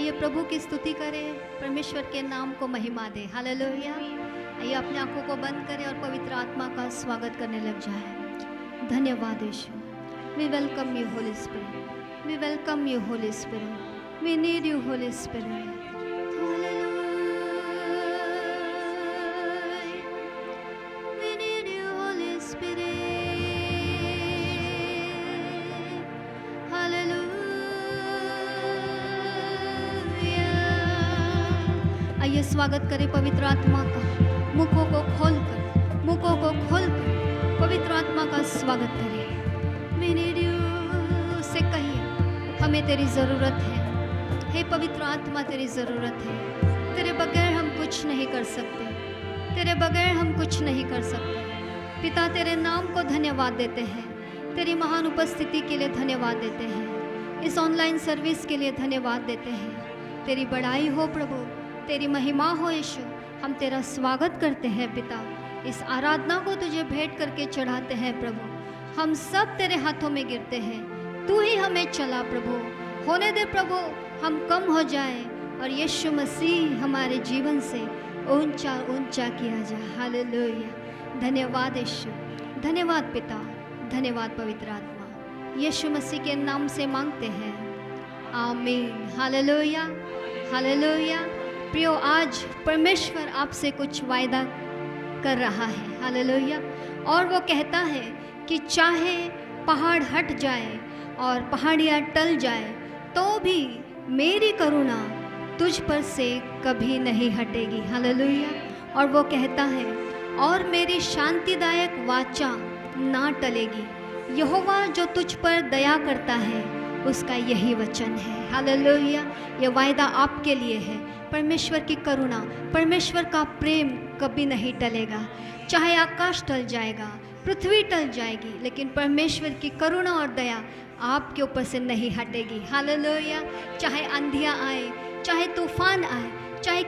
आइए प्रभु की स्तुति करें, परमेश्वर के नाम को महिमा दे। हालेलुया। आइए अपने आंखों को बंद करें और पवित्र आत्मा का स्वागत करने लग जाए। धन्यवाद Yeshu. We welcome you Holy Spirit, we welcome you Holy Spirit, we need you Holy Spirit. आइए स्वागत करें पवित्र आत्मा का। मुखों को खोलकर, मुखों को खोलकर पवित्र आत्मा का स्वागत करें। We need you से कहिए, हमें तेरी ज़रूरत है। हे पवित्र आत्मा, तेरी ज़रूरत है। तेरे बगैर हम कुछ नहीं कर सकते, तेरे बगैर हम कुछ नहीं कर सकते। पिता, तेरे नाम को धन्यवाद देते हैं, तेरी महान उपस्थिति के लिए धन्यवाद देते हैं, इस ऑनलाइन सर्विस के लिए धन्यवाद देते हैं। तेरी बड़ाई हो प्रभु, तेरी महिमा हो यीशु। हम तेरा स्वागत करते हैं पिता। इस आराधना को तुझे भेंट करके चढ़ाते हैं प्रभु। हम सब तेरे हाथों में गिरते हैं, तू ही हमें चला प्रभु। होने दे प्रभु, हम कम हो जाए और यीशु मसीह हमारे जीवन से ऊंचा ऊंचा किया जाए। हालेलुया। धन्यवाद यीशु, धन्यवाद पिता, धन्यवाद पवित्र आत्मा। यीशु मसीह के नाम से मांगते हैं, आमीन। Hallelujah, hallelujah. प्रियो, आज परमेश्वर आपसे कुछ वायदा कर रहा है। हालेलुया। और वो कहता है कि चाहे पहाड़ हट जाए और पहाड़ियाँ टल जाए तो भी मेरी करुणा तुझ पर से कभी नहीं हटेगी। हालेलुया। और वो कहता है, और मेरी शांतिदायक वाचा ना टलेगी। यहोवा जो तुझ पर दया करता है उसका यही वचन है। हालेलुया। ये वायदा आपके लिए है। परमेश्वर की करुणा, परमेश्वर का प्रेम कभी नहीं टलेगा। चाहे आकाश टल जाएगा, पृथ्वी टल जाएगी, लेकिन परमेश्वर की करुणा और दया आपके ऊपर से नहीं हटेगी। हालेलुया। चाहे आंधियाँ आए, चाहे तूफान आए, चाहे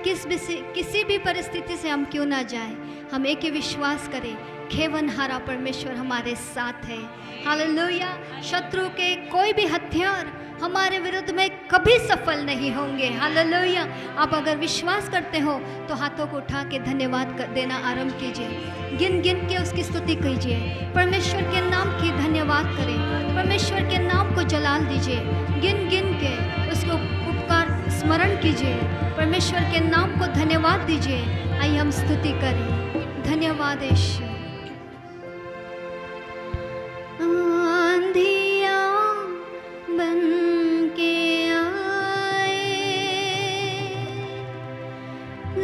किसी भी परिस्थिति से हम क्यों ना जाए, हम एक ही विश्वास करें, खेवनहारा परमेश्वर हमारे साथ है। हालेलुया। शत्रु के कोई भी हथियार हमारे विरुद्ध में कभी सफल नहीं होंगे। हालेलुया। आप अगर विश्वास करते हो तो हाथों को उठा के धन्यवाद देना आरंभ कीजिए। गिन गिन के उसकी स्तुति कीजिए। परमेश्वर के नाम की धन्यवाद करें, परमेश्वर के नाम को जलाल दीजिए। गिन गिन के उसको उपकार स्मरण कीजिए, परमेश्वर के नाम को धन्यवाद दीजिए। आइए हम स्तुति करें। धन्यवाद यीशु।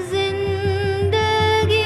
जिंदगी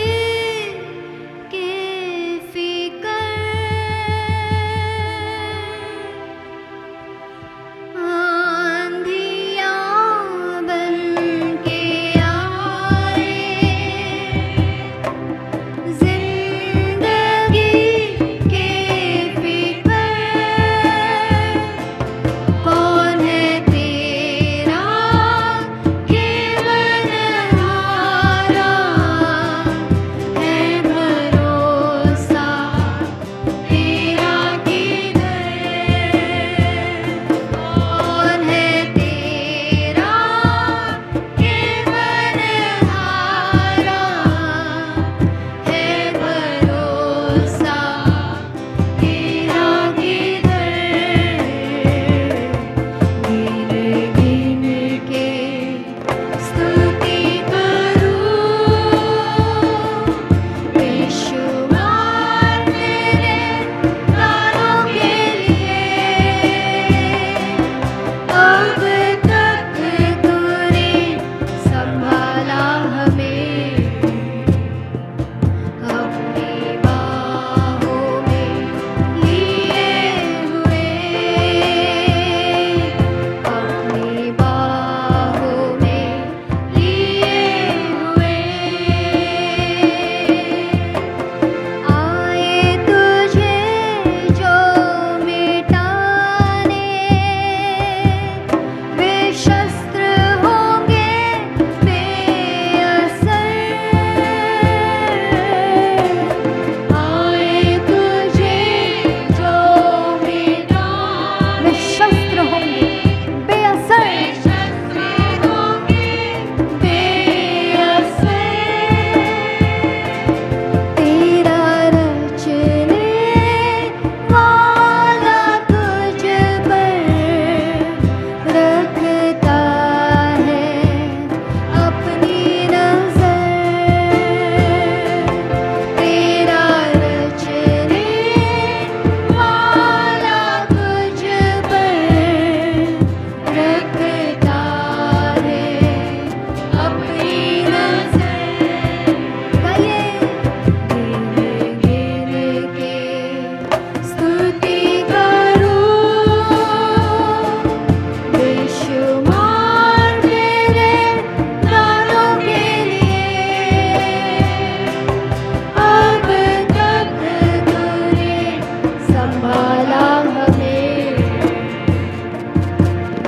संभाला हमें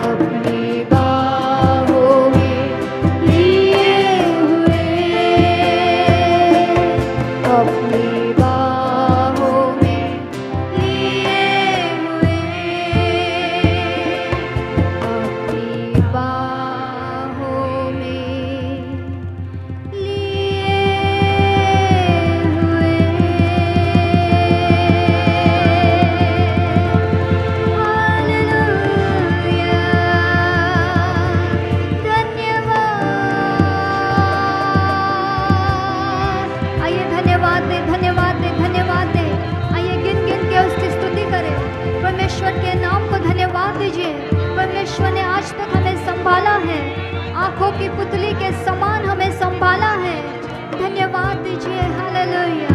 अपनी बाहों में लिए हुए, अपनी बाहों में लिए हुए, अपनी बाहों में लिए हुए। हालेलुया, धन्यवाद। आइए धन्यवाद दे, धन्यवाद दे, धन्यवाद दे। आइए गिन गिन के उसकी स्तुति करें। परमेश्वर के नाम को धन्यवाद दीजिए। परमेश्वर ने आज तक हमें संभाला है, आंखों की पुतली के समान हमें संभाला है। धन्यवाद दीजिए। हालेलुया,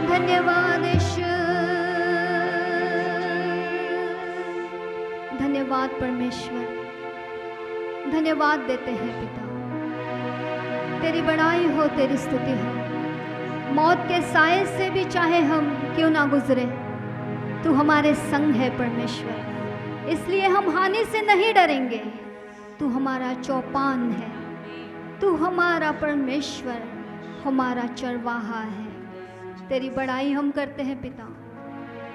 धन्यवाद ईश्वर, धन्यवाद परमेश्वर, धन्यवाद देते हैं पिता। तेरी बड़ाई हो, तेरी स्तुति हो। मौत के साए से भी चाहे हम क्यों ना गुजरे, तू हमारे संग है परमेश्वर, इसलिए हम हानि से नहीं डरेंगे। तू हमारा चौपान है, तू हमारा परमेश्वर, हमारा चरवाहा है। तेरी बड़ाई हम करते हैं पिता,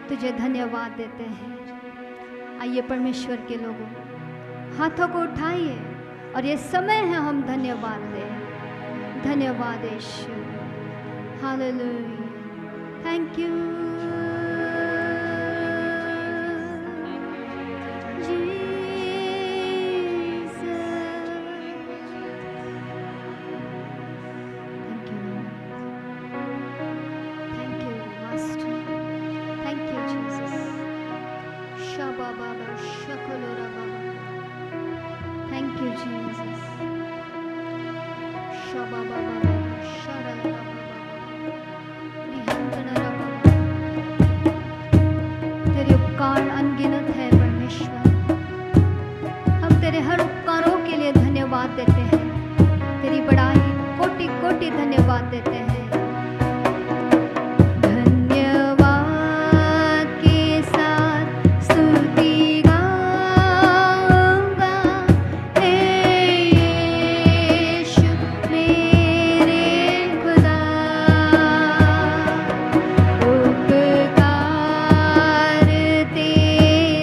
तुझे धन्यवाद देते हैं। आइए परमेश्वर के लोगों, हाथों को उठाइए और ये समय है हम धन्यवाद दें। धन्यवाद ईश्वर। हालेलुया, थैंक यू तेरे उपकार अनगिनत है परमेश्वर। हम तेरे हर उपकारों के लिए धन्यवाद देते हैं। तेरी बड़ाई कोटि कोटि धन्यवाद देते हैं। धन्यवाद के साथ स्तुति गाऊंगा, हे यीशु मेरे खुदा। उपकार तेरे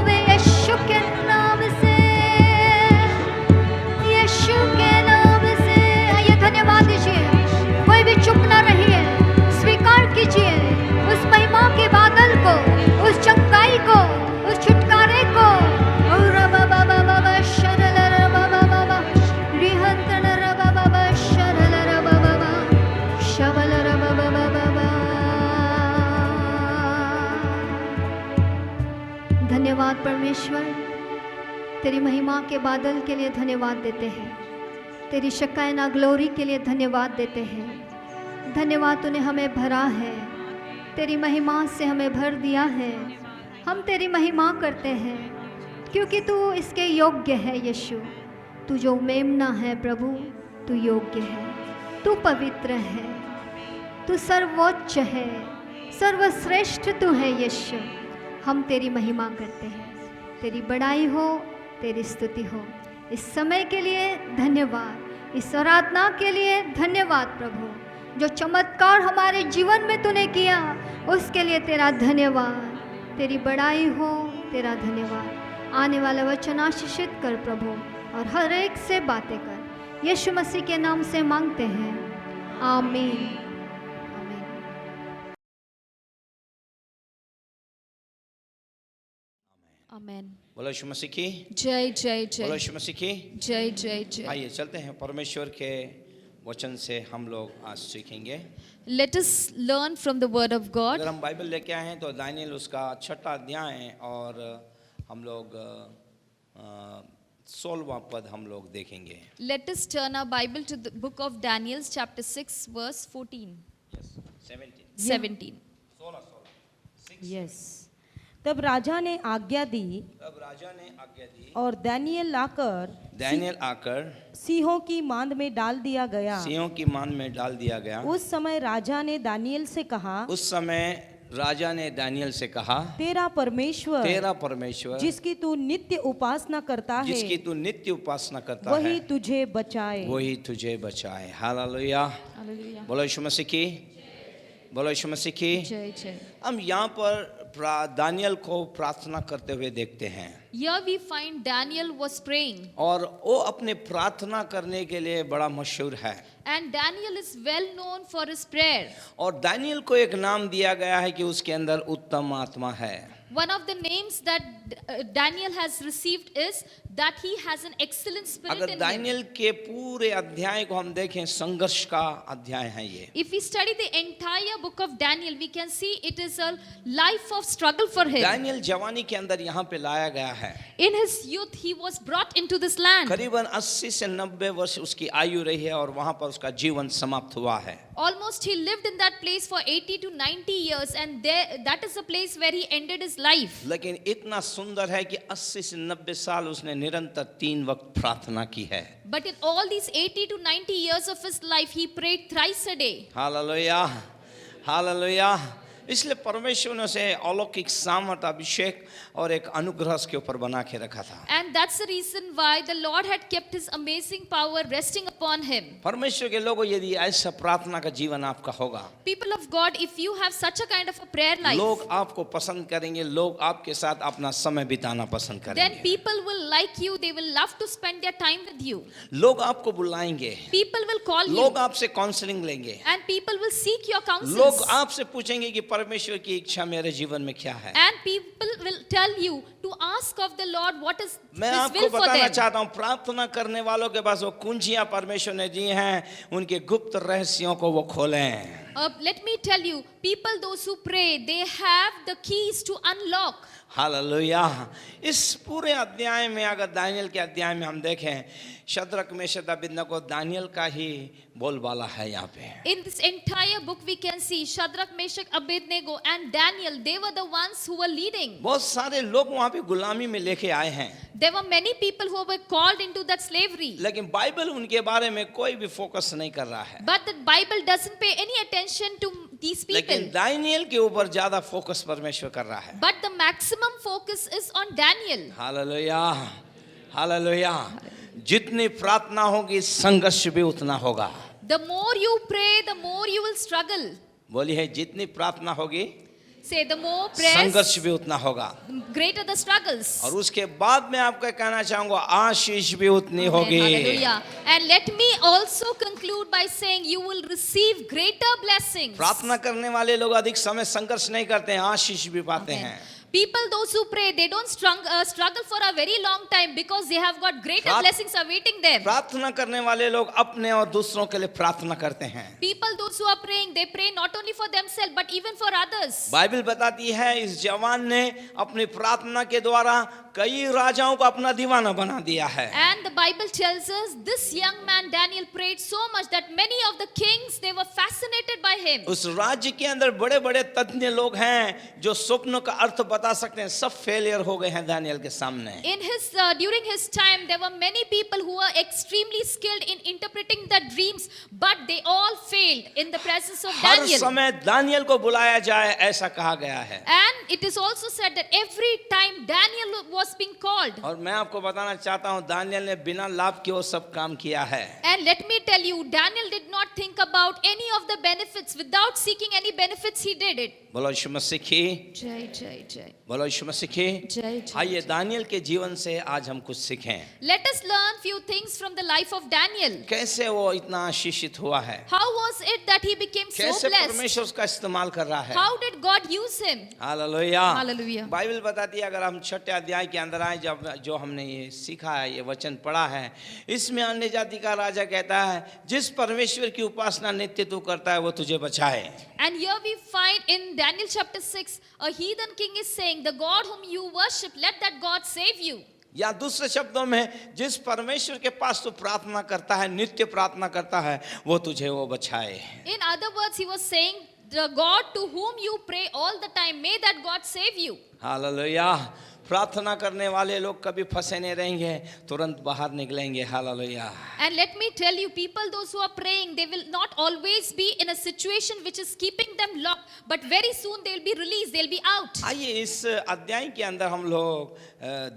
वे यीशु के नाम से, यीशु के नाम से। आइए धन्यवाद दीजिए, कोई भी चुप ना रहिए, स्वीकार कीजिए उस महिमा के बादल को, उस चंगाई को, उस छुटकारे को। धन्यवाद परमेश्वर, तेरी महिमा के बादल के लिए धन्यवाद देते हैं, तेरी शकायना ग्लोरी के लिए धन्यवाद देते हैं। धन्यवाद तूने हमें भरा है, तेरी महिमा से हमें भर दिया है। हम तेरी महिमा करते हैं क्योंकि तू इसके योग्य है। यीशु, तू जो मेमना है प्रभु, तू योग्य है, तू पवित्र है, तू सर्वोच्च है, सर्वश्रेष्ठ तू है। यीशु, हम तेरी महिमा करते हैं, तेरी बड़ाई हो, तेरी स्तुति हो। इस समय के लिए धन्यवाद, इस आराधना के लिए धन्यवाद प्रभु। जो चमत्कार हमारे जीवन में तूने किया उसके लिए तेरा धन्यवाद, तेरी बड़ाई हो, तेरा धन्यवाद। आने वाला वचन आशीषित कर प्रभु और हर एक से बातें कर, यीशु मसीह के नाम से मांगते हैं, आमीन। आमेन। बोलो यीशु मसीह की जय जय जय। बोलो यीशु मसीह की जय जय जय। आइए चलते हैं, परमेश्वर के वचन से हम लोग आज सीखेंगे। Let us learn from the word of God. अगर हम बाइबल लेके आए हैं तो दानियल उसका 6वां अध्याय है और हम लोग 16वां पद हम लोग देखेंगे। Let us turn our Bible to the book of Daniel, chapter 6, verse 14. 17. Yes. तब राजा ने आज्ञा दी और दानियल आकर सिंहों की मांद में डाल दिया गया। सिंहों की मांद में डाल दिया गया। उस समय राजा ने दानियल से कहा, तेरा परमेश्वर जिसकी तू नित्य उपासना करता है, वही तुझे बचाए। हालेलुया। बोलो यीशु मसीह की। बोलो यीशु मसीह की। जय जय। हम यहाँ पर दानियल को प्रार्थना करते हुए देखते हैं। Here we find Daniel was praying. और वो अपने प्रार्थना करने के लिए बड़ा मशहूर है। And Daniel is well known for his prayer. और दानियल को एक नाम दिया गया है कि उसके अंदर उत्तम आत्मा है। One of the names that Daniel has received is that he has an excellent spirit अगर in him. दानियल के पूरे अध्याय को हम देखें, संघर्ष का अध्याय है ये। If we study the entire book of Daniel, we can see it is a life of struggle for him. Daniel जवानी के अंदर यहाँ पे लाया गया है। In his youth, he was brought into this land. करीबन 80 से 90 वर्ष उसकी आयु रही है और वहाँ पर उसका जीवन समाप्त हुआ है। Almost he lived in that place for 80 to 90 years, and that is the place where he ended his life. लेकिन इतना सुंदर है कि 80 से 90 साल उसने निरंतर 3 वक्त प्रार्थना की है। But in all these 80 to 90 years of his life, he prayed thrice a day. Hallelujah, hallelujah. इसलिए परमेश्वर ने उसे अलौकिक सामर्थ, अभिषेक और एक अनुग्रह के ऊपर बना के रखा था। And that's the reason why the Lord had kept his amazing power resting upon him. परमेश्वर के लोगों, यदि ऐसा प्रार्थना का जीवन आपका होगा, People of God, if you have such a kind of a prayer life, लोग आपको पसंद करेंगे, लोग आपके साथ अपना समय बिताना पसंद then करेंगे। people will like you, they will love to spend their time with you. लोग आपको बुलाएंगे, People will call you, लोग आपसे काउंसलिंग लेंगे, and people will seek your counsels. लोग आपसे पूछेंगे कि परमेश्वर की इच्छा मेरे जीवन में क्या है। And people will tell you to ask of the Lord what is मैं His आपको will for बताना them. चाहता हूँ, प्रार्थना करने वालों के पास वो कुंजियां परमेश्वर ने दी हैं, उनके गुप्त रहस्यों को वो खोलें। Let me tell you, people those who pray, they have the keys to unlock. Hallelujah. इस पूरे अध्याय में, अगर दानियल के अध्याय में हम देखें, शद्रक मेशक अबेदनगो दानियल का ही बोलबाला है यहाँ पे। In this entire book we can see Shadrach, Meshach, Abednego and Daniel, they were the ones who were leading. बहुत सारे लोग वहाँ पे गुलामी में लेके आए हैं, There were many people who were called into that slavery. लेकिन बाइबल उनके बारे में कोई भी फोकस नहीं कर रहा है। But the Bible doesn't pay any attention to these people. लेकिन दानियल के ऊपर ज्यादा फोकस परमेश्वर कर रहा है। But the maximum focus is on Daniel. Hallelujah, hallelujah. जितनी प्रार्थना होगी, संघर्ष भी उतना होगा। The more you pray, the more you will struggle. बोली है, जितनी प्रार्थना होगी, Say, the more prayers, संघर्ष भी उतना होगा। greater the struggles. और उसके बाद मैं आपको कहना चाहूंगा, आशीष भी उतनी होगी। Hallelujah. And let me also conclude by saying you will receive greater blessings. प्रार्थना करने वाले लोग अधिक समय संघर्ष नहीं करते हैं, आशीष भी पाते हैं। People, those who pray, they don't struggle for a very long time because they have got greater blessings awaiting them. प्रार्थना करने वाले लोग अपने और दूसरों के लिए प्रार्थना करते हैं। People, those who are praying, they pray not only for themselves but even for others. Bible बताती है, इस जवान ने अपनी प्रार्थना के द्वारा कई राजाओं को अपना दीवाना बना दिया है। And the Bible tells us this young man Daniel prayed so much that many of the kings, they were fascinated by him. उस राज्य के अंदर बड़े बड़े तज्ञ लोग हैं जो स्वप्नों का अर्थ बता सकते हैं, सब फेलियर हो गए हैं दानियल के सामने। During his time, there were many people who were extremely skilled in interpreting the dreams, but they all failed in the presence of her Daniel. समय दानियल को बुलाया जाए, ऐसा कहा गया है। And it is also said that every time Daniel was being called. और मैं आपको बताना चाहता हूँ, दानियल ने बिना लाभ के वो सब काम किया है। And let me tell you, Daniel did not think about any of the benefits. Without seeking any benefits, he did it. बोलो यीशु मसीह की, Jai, jai, jai. बोलो यीशु मसीह की। Jai, jai. आइए दानियल के जीवन से आज हम कुछ सीखें, Let us learn few things from the life of Daniel. कैसे वो इतना आशीषित हुआ है, How was it that he became so कैसे blessed? परमेश्वर उसका इस्तेमाल कर रहा है। How did God use him? Hallelujah. Hallelujah. Bible बताती है, अगर हम छठे अध्याय के अंदर आए, जब जो हमने ये सीखा है, ये वचन पढ़ा है, इसमें अन्य जाति का राजा कहता है, जिस परमेश्वर की उपासना नित्य तू करता है वो तुझे बचाए। And here we find in Daniel chapter 6, a heathen king is saying, the God whom you worship, let that God save you. या दूसरे शब्दों में, जिस परमेश्वर के पास तू प्रार्थना करता है, नित्य प्रार्थना करता है, वो तुझे वो बचाए। In other words, he was saying, the God to whom you pray all the time, may that God save you. Hallelujah. प्रार्थना करने वाले लोग कभी फंसे नहीं रहेंगे, तुरंत बाहर निकलेंगे। Hallelujah. And let me tell you, people, those who are praying, they will not always be in a situation which is keeping them locked, but very soon they will be released, they will be out. आइए इस अध्याय के अंदर हम लोग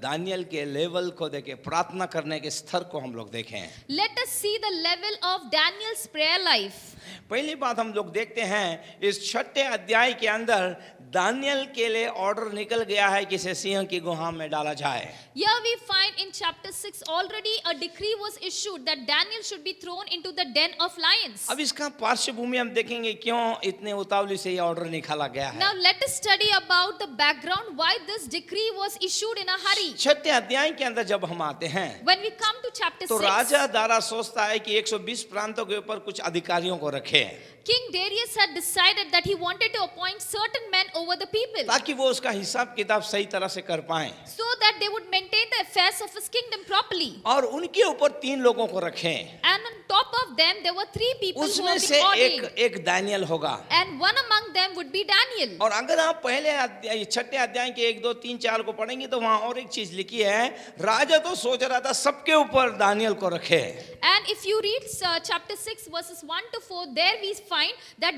Daniel के level को देखें, प्रार्थना करने के स्तर को हम लोग देखें। Let us see the level of Daniel's prayer life. पहली बात हम लोग देखते हैं, इस छठे अध्याय के अंदर दानियल के लिए ऑर्डर निकल गया है कि इसे सिंह की गुहा में डाला जाए। Here we find in chapter 6 already a decree was issued that Daniel should be thrown into the den of lions. अब इसका पार्श्वभूमि हम देखेंगे, क्यों इतने उतावली से ये ऑर्डर निकाला गया है। Now let us study about the background why this decree was issued in a hurry. छठे अध्याय के अंदर जब हम आते हैं, When we come to chapter तो 6, राजा दारा सोचता है कि 120 प्रांतों के ऊपर कुछ अधिकारियों को रखे, King Darius had decided that he wanted to appoint certain men over the people, ताकि वो उसका हिसाब किताब सही तरह से कर पाए, so that they would maintain the affairs of his kingdom properly. और उनके ऊपर 3 लोगों को रखें। And on top of them, there were 3 people who उसमें were से being ordained. एक दानियल होगा। And one among them would be Daniel. और अगर आप पहले अध्याय, छठे अध्याय के 1, 2, 3, 4 को पढ़ेंगे तो वहां और एक चीज लिखी है, राजा तो सोच रहा था सबके ऊपर दानियल को रखे। And if you read chapter 6 verses 1 to 4, there we find that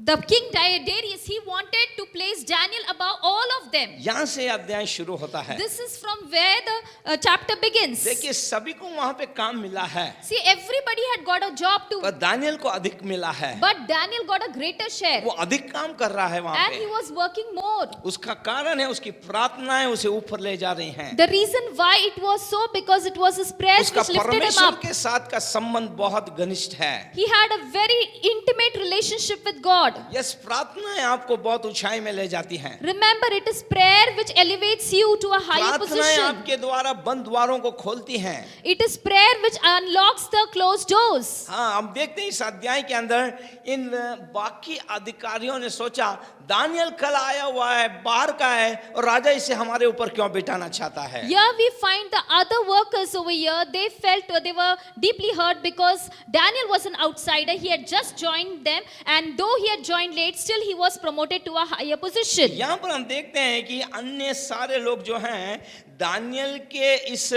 the king Darius, he wanted to place Daniel above all of them. यहाँ से अध्याय शुरू होता है। This is from where the chapter begins. देखिए सभी को वहां पे काम मिला है, See, everybody had got a job to, पर दानियल को अधिक मिला है। but Daniel got a greater share. वो अधिक काम कर रहा है वहां And he पे। was working more. उसका कारण है उसकी प्रार्थनाएं उसे ऊपर ले जा रही हैं। The reason why it was so, because it was his prayers उसका which lifted him परमेश्वर up. के साथ का संबंध बहुत घनिष्ठ है। He had a very intimate relationship with God. Yes, प्रार्थनाएं आपको बहुत ऊंचाई में ले जाती हैं। Remember, it is prayer which elevates you to a higher प्रार्थनाएं position. आपके द्वारा बंद द्वारों को खोलती हैं। It is prayer which unlocks the closed doors. हाँ, हम देखते हैं इस अध्याय के अंदर इन बाकी अधिकारियों ने सोचा, दानियल कल आया हुआ है, बाहर का है, और राजा इसे हमारे ऊपर क्यों बिठाना चाहता है। Here we find the other workers over here, they felt they were deeply hurt because Daniel was an outsider. He had just joined them, and though he had joined late, still he was promoted to a higher position. यहाँ पर हम देखते हैं कि अन्य सारे लोग जो हैं, दानियल के इस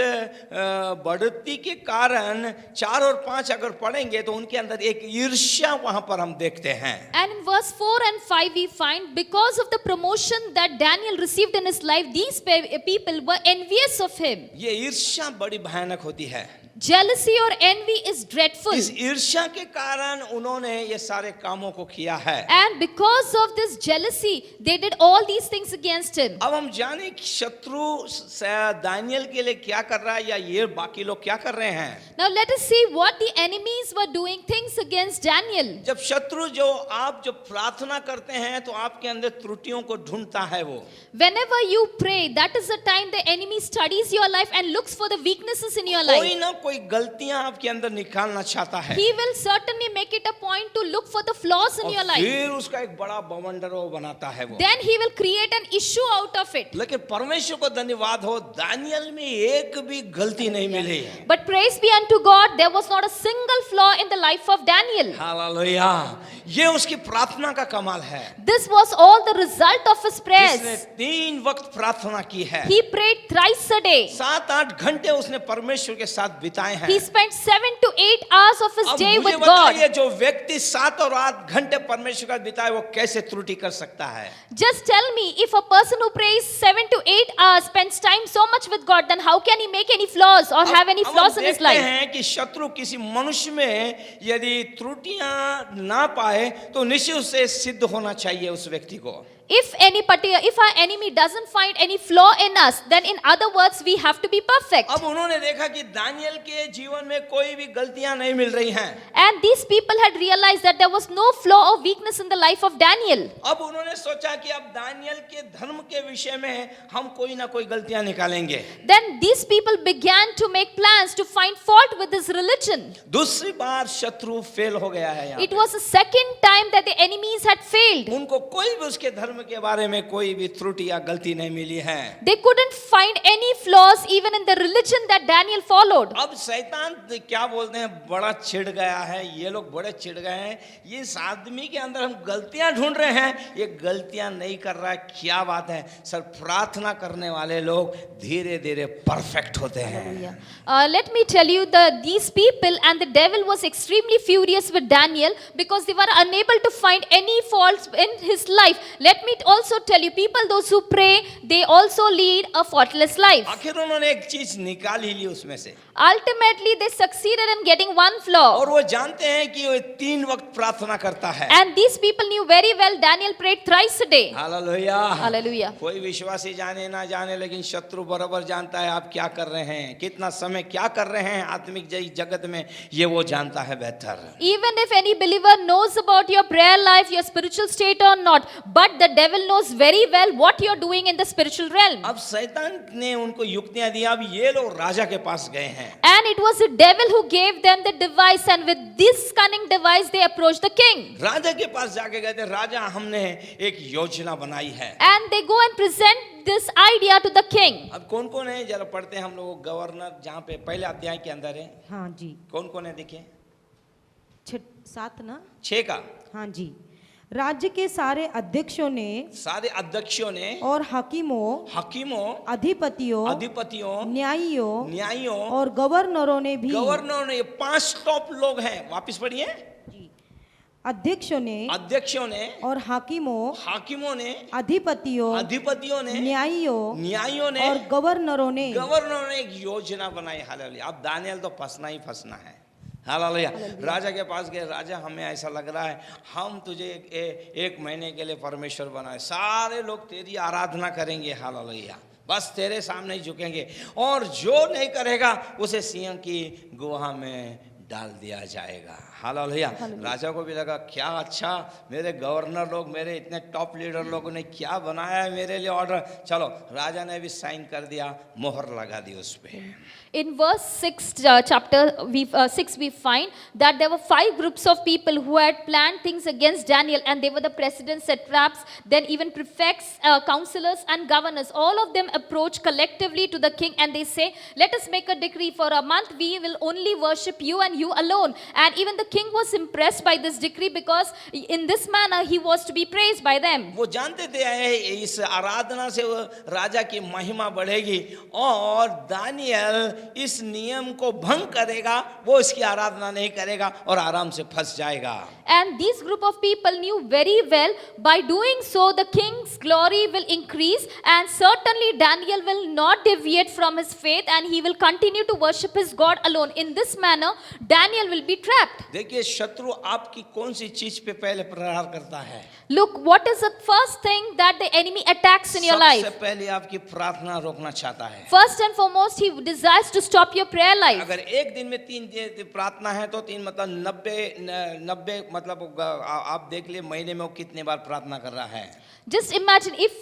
बढ़ती के कारण 4 और 5 अगर पढ़ेंगे तो उनके अंदर एक ईर्ष्या वहां पर हम देखते हैं। And in verse 4 and 5 we find, because of the promotion that Daniel received in his life, these people were envious of him. ये ईर्ष्या बड़ी भयानक होती है। Jealousy or envy is dreadful. इस ईर्ष्या के कारण उन्होंने ये सारे कामों को किया है। And because of this jealousy, they did all these things against him. अब हम जाने कि शत्रु दानियल के लिए क्या कर रहा है, या ये बाकी लोग क्या कर रहे हैं। Now let us see what the enemies were doing things against Daniel. जब शत्रु जो आप जब प्रार्थना करते हैं तो आपके अंदर त्रुटियों को ढूंढता है वो। Whenever you pray, that is the time the enemy studies your life and looks for the weaknesses in your कोई life. ना कोई गलतियां आपके अंदर निकालना चाहता है, He will certainly make it a point to look for the flaws in your और life. फिर उसका एक बड़ा बवंडर वो बनाता है वो। Then he will create an issue out of it. लेकिन परमेश्वर को धन्यवाद हो, दानियल में एक भी गलती नहीं मिली। But praise be unto God, there was not a single flaw in the life of Daniel. Hallelujah, ये उसकी प्रार्थना का कमाल है। This was all the result of his जिसने prayers. 3 वक्त प्रार्थना की है, He prayed thrice a day. 7-8 घंटे उसने परमेश्वर के साथ बिताए बिताए हैं। He spent 7 to 8 hours of his अब day मुझे with God. बताइए, जो व्यक्ति 7 और 8 घंटे परमेश्वर का बिताए, वो कैसे त्रुटि कर सकता है? Just tell me, if a person who prays 7 to 8 hours spends time so much with God, then how can he make any flaws or have any अब flaws हम in his देखते life? हैं कि शत्रु किसी मनुष्य में यदि त्रुटियां ना पाए तो निश्चय से सिद्ध होना चाहिए उस व्यक्ति को। If our enemy doesn't find any flaw in us, then in other words, we have to be perfect. अब उन्होंने देखा कि दानियल के जीवन में कोई भी गलतियां नहीं मिल रही हैं। And these people had realized that there was no flaw or weakness in the life of Daniel. अब उन्होंने सोचा कि अब दानियल के धर्म के विषय में हम कोई ना कोई गलतियां निकालेंगे। Then these people began to make plans to find fault with his religion. दूसरी बार शत्रु फेल हो गया है यहाँ It पे। was the second time that the enemies had failed. उनको कोई भी उसके धर्म के बारे में कोई भी त्रुटि या गलती नहीं मिली है। They couldn't find any flaws even in the religion that Daniel followed. अब शैतान क्या बोलते हैं, बड़ा चिढ़ गया है, ये लोग बड़े चिढ़ गए हैं, ये इस आदमी के अंदर हम गलतियां ढूंढ रहे हैं, ये गलतियां नहीं कर रहा है, क्या बात है। सर, प्रार्थना करने वाले लोग धीरे धीरे परफेक्ट होते हैं। Let me tell you that these people and the devil was extremely furious with Daniel because they were unable to find any faults in his life. Let me also tell you, people those who pray, they also lead a faultless life. आखिर उन्होंने एक चीज निकाल ही ली उसमें से, Ultimately, they succeeded in getting one flaw. और वो जानते हैं कि वो 3 वक्त प्रार्थना करता है। And these people knew very well Daniel prayed thrice a day. Hallelujah. Hallelujah. कोई विश्वासी जाने ना जाने, लेकिन शत्रु बराबर जानता है आप क्या कर रहे हैं, कितना समय क्या कर रहे हैं आत्मिक जगत में, ये वो जानता है बेहतर। Even if any believer knows about your prayer life, your spiritual state or not, but the devil knows very well what you're doing in the spiritual realm. अब शैतान ने उनको युक्तियां दी। अब ये लोग राजा के पास गए हैं। And it was the devil who gave them the device, and with this cunning device they approached the king. राजा के पास जाके गए थे, राजा हमने एक योजना बनाई है। And they go and present this idea to the king. अब कौन कौन है जरा पढ़ते हैं हम लोग। गवर्नर जहाँ पे पहले अध्याय के अंदर है, हाँ जी, कौन कौन है देखिए। 7 ना? 6 का। हाँ जी। राज्य के सारे अध्यक्षों ने और हकीमों अधिपतियों न्यायियों और गवर्नरों ने भी, गवर्नरों ने 5 टॉप लोग हैं, वापस पढ़िए। अध्यक्षों ने और हाकिमों ने अधिपतियों ने न्यायियों ने और गवर्नरों ने एक योजना बनाई। हालेलुया। अब दानियल तो फंसना ही फंसना है। हालेलुया। राजा के पास गए, राजा हमें ऐसा लग रहा है हम तुझे 1 महीने के लिए परमेश्वर बनाए, सारे लोग तेरी आराधना करेंगे। हालेलुया। बस तेरे सामने ही झुकेंगे, और जो नहीं करेगा उसे सिंह की गुहा में डाल दिया जाएगा। हालेलुया। राजा को भी लगा क्या अच्छा, मेरे गवर्नर लोग, मेरे इतने टॉप लीडर लोगों ने क्या बनाया है मेरे लिए ऑर्डर। चलो, राजा ने भी साइन कर दिया, मोहर लगा दी उस पे। In verse 6, chapter 6, we find that there were 5 groups of people who had planned things against Daniel, and they were the presidents, satraps, then even prefects, counselors and governors. All of them approach collectively to the king and they say, let us make a decree. For a month we will only worship you and you alone. And even the king was impressed by this decree because in this manner he was to be praised by them. वो जानते थे इस आराधना से राजा की महिमा बढ़ेगी, और Daniel इस नियम को भंग करेगा, वो इसकी आराधना नहीं करेगा और आराम से फंस जाएगा। And this group of people knew very well by doing so the king's glory will increase, and certainly Daniel will not deviate from his faith and he will continue to worship his God alone. In this manner Daniel will be trapped. देखिए, शत्रु आपकी कौन सी चीज पे पहले प्रहार करता है? Look, what is the first thing that the enemy attacks in your life? सबसे पहले आपकी प्रार्थना रोकना चाहता है। First and foremost, he desires to stop your prayer life. अगर एक दिन में 3 प्रार्थना है तो 3 मतलब 90 मतलब आप देख लिए महीने में वो कितने बार प्रार्थना कर रहा है। Just imagine if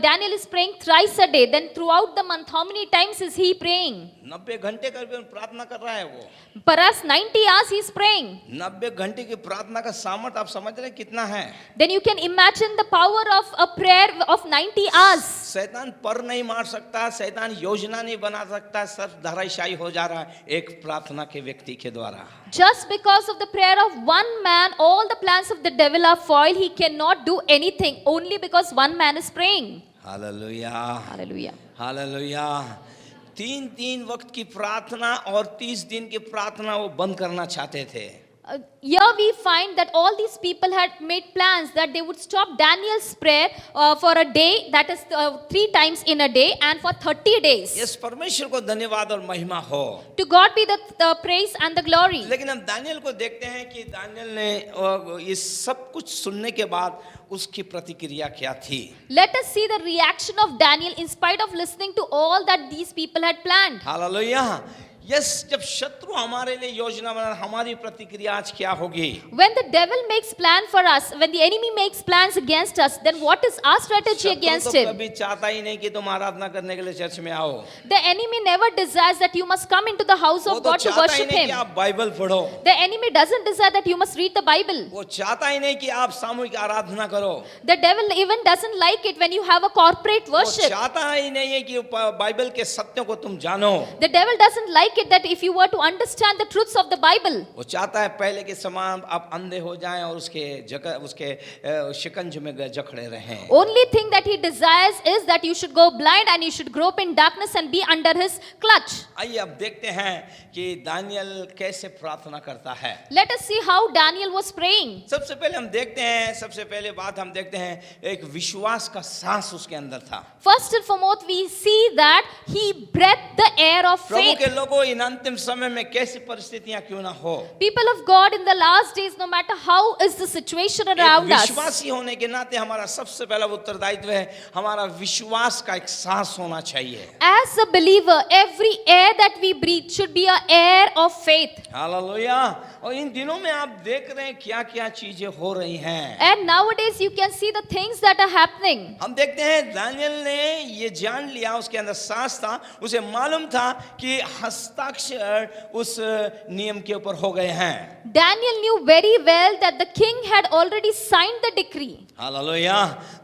Daniel is praying thrice a day, then throughout the month, how many times is he praying? 90 घंटे कर प्रार्थना कर रहा है वो। Perhaps 90 hours he is praying. 90 घंटे की प्रार्थना का सामर्थ आप समझ रहे कितना है? Then you can imagine the power of a prayer of 90 hours. शैतान पर नहीं मार सकता, शैतान योजना नहीं बना सकता, सब धराशायी हो जा रहा है एक प्रार्थना के व्यक्ति के द्वारा। Just because of the prayer of one man, all the plans of the devil are foiled. He cannot do anything only because one man is praying. Hallelujah, Hallelujah. Hallelujah. 3 वक्त की प्रार्थना और 30 दिन की प्रार्थना वो बंद करना चाहते थे। Here we find that all these people had made plans that they would stop Daniel's prayer for a day, that is 3 times in a day, and for 30 days. Yes, परमेश्वर को धन्यवाद और महिमा हो। To God be the praise and the glory. लेकिन हम Daniel को देखते हैं कि दानियल ने ये सब कुछ सुनने के बाद उसकी प्रतिक्रिया क्या थी। Let us see the reaction of Daniel in spite of listening to all that these people had planned. Hallelujah. Yes, जब शत्रु हमारे लिए योजना बना, हमारी प्रतिक्रिया आज क्या होगी? When the devil makes plan for us, when the enemy makes plans against us, then what is our strategy against शत्रु तो him? कभी चाहता ही नहीं कि तुम आराधना करने के लिए चर्च में आओ। The enemy never desires that you must come into the house वो of तो God to चाहता ही worship नहीं कि him. आप बाइबल पढ़ो। The enemy doesn't desire that you must read the Bible. वो चाहता ही नहीं कि आप सामूहिक आराधना करो। The devil even doesn't like it when you have a corporate वो worship. चाहता ही नहीं है कि बाइबल के सत्यों को तुम जानो। The devil doesn't like it that if you were to understand the truths of the Bible. वो चाहता है पहले के समान आप अंधे हो जाएं और उसके शिकंज में जकड़े रहें। Only thing that he desires is that you should go blind and you should grope in darkness and be under his clutch. आइए अब देखते हैं कि दानियल कैसे प्रार्थना करता है। Let us see how Daniel was praying. सबसे पहले हम देखते हैं, सबसे पहले बात हम देखते हैं, एक विश्वास का सांस उसके अंदर था। First and foremost, we see that he breathed the air of Prabhu faith. के लोगों, इन अंतिम समय में कैसी परिस्थितियां क्यों ना हो, People of God, in the last days, no matter how is the situation around एक us, विश्वासी होने के नाते हमारा सबसे पहला उत्तरदायित्व है, हमारा विश्वास का एक सांस होना चाहिए। as a believer, every air that we breathe should be an air of faith. Hallelujah. और इन दिनों में आप देख रहे हैं क्या क्या चीजें हो रही हैं। And nowadays, you can see the things that are happening. हम देखते हैं दानियल ने ये जान लिया, उसके अंदर सांस था, उसे मालूम था कि हस्ताक्षर उस नियम के ऊपर हो गए हैं। Daniel knew very well that the king had already signed the decree. Hallelujah.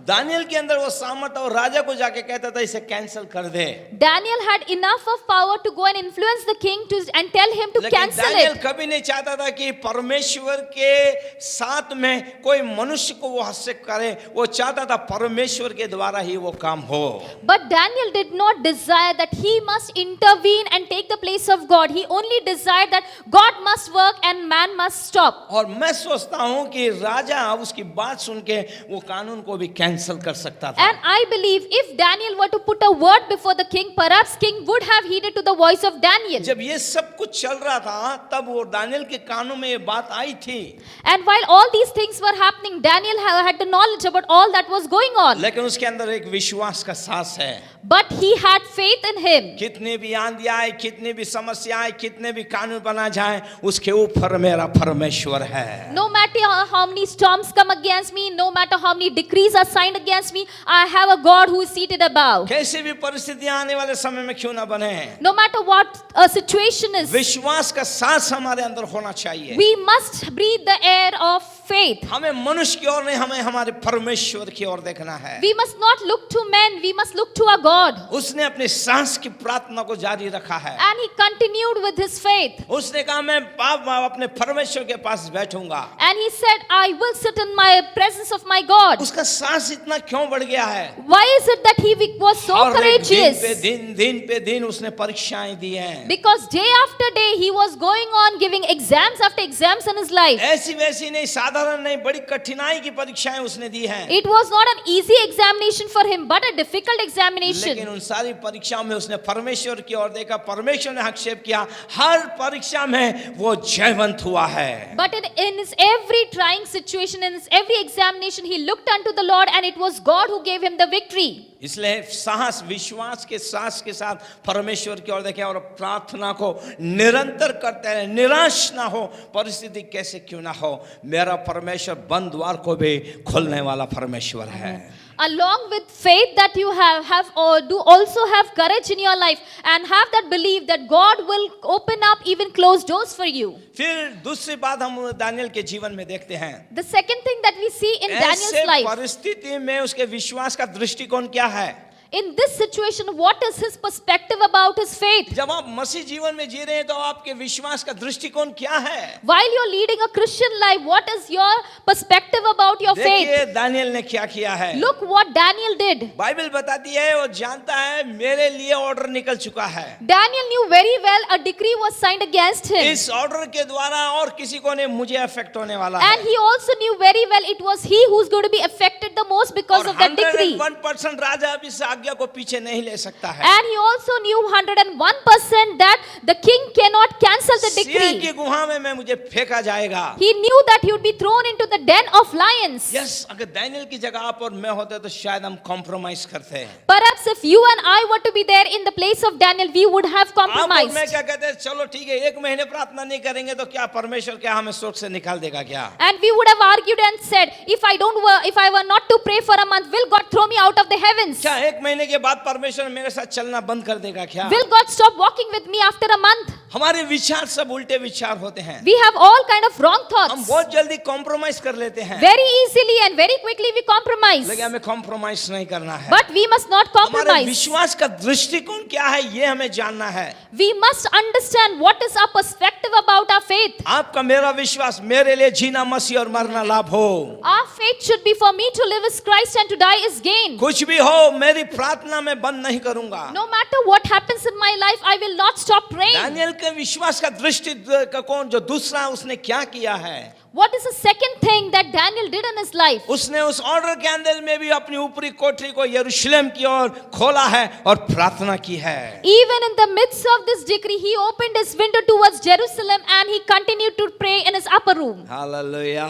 Daniel के अंदर वो सामर्थ और राजा को जाके कहता था इसे कैंसिल कर दे। Daniel had enough of power to go and influence the king and tell him to लेकिन cancel दानियल it. कभी नहीं चाहता था कि परमेश्वर के साथ में कोई मनुष्य को वो हस्तक्षेप करे, वो चाहता था परमेश्वर के द्वारा ही वो काम हो। But Daniel did not desire that he must intervene and take the place of God. He only desired that God must work and man must stop. और मैं सोचता हूं कि राजा उसकी बात सुन के वो कानून को भी कैंसिल कर सकता था। And I believe if Daniel were to put a word before the king, perhaps king would have heeded to the voice of Daniel. जब ये सब कुछ चल रहा था तब वो दानियल के कानों में ये बात आई थी। And while all these things were happening, Daniel had the knowledge about all that was going on. लेकिन उसके अंदर एक विश्वास का सांस है। But he had faith in him. कितने भी आंधी आए, कितने भी समस्या आए, कितने भी कानून बना जाए, उसके ऊपर मेरा परमेश्वर है। No matter how many storms come against me, no matter how many decrees are signed against me, I have a God who is seated above. कैसे भी परिस्थितियां आने वाले समय में क्यों ना बने, No matter what a situation is, विश्वास का सांस हमारे अंदर होना चाहिए। we must breathe the air of faith. हमें मनुष्य की ओर नहीं, हमें हमारे परमेश्वर की ओर देखना है। We must not look to men, we must look to our God. उसने अपनी सांस की प्रार्थना को जारी रखा है। And he continued with his faith. उसने कहा मैं अपने परमेश्वर के पास बैठूंगा। And he said, I will sit in my presence of my God. उसका सांस इतना क्यों बढ़ गया है? Why is it that he was so और एक courageous? दिन पे दिन उसने परीक्षाएं दी हैं। Because day after day he was going on giving exams after exams in his life. ऐसी वैसी नहीं, साधारण नहीं, बड़ी कठिनाई की परीक्षाएं उसने दी हैं। It was not an easy examination for him, but a difficult examination. लेकिन उन सारी परीक्षाओं में उसने परमेश्वर की ओर देखा, परमेश्वर ने हस्तक्षेप किया, हर परीक्षा में वो जयवंत हुआ है। But in his every trying situation, in his every examination, he looked unto the Lord, and it was God who gave him the victory. इसलिए साहस, विश्वास के साहस के साथ परमेश्वर की ओर देखें और प्रार्थना को निरंतर करते हैं, निराश ना हो, परिस्थिति कैसे क्यों ना हो, मेरा परमेश्वर बंद द्वार को भी खोलने वाला परमेश्वर है। Along with faith that you have or do also have courage in your life and have that belief that God will open up even closed doors for you. फिर दूसरी बात हम दानियल के जीवन में देखते हैं। The second thing that we see in Daniel's ऐसे life, परिस्थिति में उसके विश्वास का दृष्टिकोण क्या है? In this situation, what is his perspective about his faith? जब आप मसीह जीवन में जी रहे हैं तो आपके विश्वास का दृष्टिकोण क्या है? While you're leading a Christian life, what is your perspective about your faith? देखिए दानियल ने क्या किया है। Look what Daniel did. Bible बताती है वो जानता है मेरे लिए ऑर्डर निकल चुका है। Daniel knew very well a decree was signed against him. इस ऑर्डर के द्वारा और किसी को नहीं मुझे अफेक्ट होने वाला And है। he also knew very well it was he who's going to be affected the most because और of that decree. 101% राजा अब इस आज्ञा को पीछे नहीं ले सकता है। And he also knew 101% that the king cannot cancel the Singh decree. की गुहा में मुझे फेंका जाएगा। He knew that he would be thrown into the den of lions. Yes अगर दानियल की जगह आप और मैं होते तो शायद हम कॉम्प्रोमाइज करते हैं। Perhaps if you and I were to be there in the place of Daniel, we would have आप और मैं compromised. क्या कहते हैं चलो ठीक है 1 महीने प्रार्थना नहीं करेंगे तो क्या परमेश्वर क्या हमें सोच से निकाल देगा क्या? And we would have argued and said, if I were not to pray for a month, will God throw me out of the heavens? क्या 1 महीने के बाद परमेश्वर मेरे साथ चलना बंद कर देगा क्या? Will God stop walking with me after a month? हमारे विचार सब उल्टे विचार होते हैं। We have all kind of wrong हम thoughts. बहुत जल्दी कॉम्प्रोमाइज कर लेते हैं। Very easily and very quickly we compromise. लेकिन हमें कॉम्प्रोमाइज नहीं करना है। But we must not हमारे compromise. विश्वास का दृष्टिकोण क्या है ये हमें जानना है। We must understand what is our perspective about our faith. आपका मेरा विश्वास मेरे लिए जीना मसीह और मरना लाभ हो। Our faith should be for me to live as Christ and to die is gain. कुछ भी हो मेरी प्रार्थना में बंद नहीं करूंगा। No matter what happens in my life, I will not stop praying. Daniel के विश्वास का दृष्टिकोण जो दूसरा उसने क्या किया है? What is the second thing that Daniel did in his life? उसने उस ऑर्डर के अंदर में भी अपनी ऊपरी कोठरी को यरूशलेम की ओर खोला है और प्रार्थना की है। Even in the midst of this decree, he opened his window towards Jerusalem and he continued to pray in his upper room. Hallelujah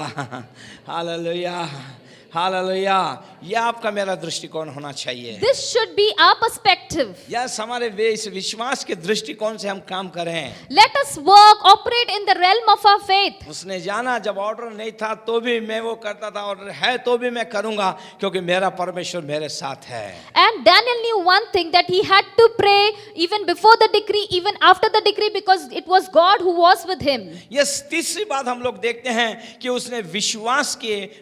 hallelujah hallelujah यह आपका मेरा दृष्टिकोण होना चाहिए। This should be our perspective. Yes हमारे इस विश्वास के दृष्टिकोण से हम काम करें। Let us work, operate in the realm of our faith. उसने जाना जब ऑर्डर नहीं था तो भी मैं वो करता था, ऑर्डर है तो भी मैं करूंगा क्योंकि मेरा परमेश्वर मेरे साथ है। And Daniel knew one thing, that he had to pray even before the decree, even after the decree, because it was God who was with him. Yes तीसरी बात हम लोग देखते हैं कि उसने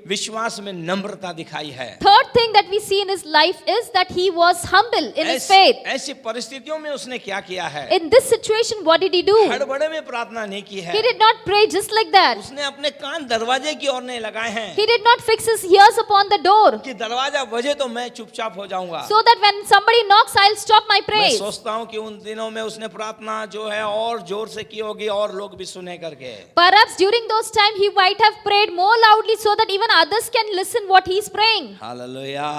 विश्वास में नम्रता दिखाई है। Third thing that we see in his life is that he was humble in his faith. ऐसी परिस्थितियों में उसने क्या किया है? In this situation, what did he do? हड़बड़े में प्रार्थना नहीं की है। He did not pray just like that. उसने अपने कान दरवाजे की ओर नहीं लगाए हैं He did not fix his ears upon the door, कि दरवाजा बजे तो मैं चुपचाप हो जाऊंगा। so that when somebody knocks, I'll stop my मैं praise. सोचता हूँ कि उन दिनों में उसने प्रार्थना जो है और जोर से की होगी और लोग भी सुने करके। Perhaps during those times he might have prayed more loudly so that even others can listen what he is praying. Hallelujah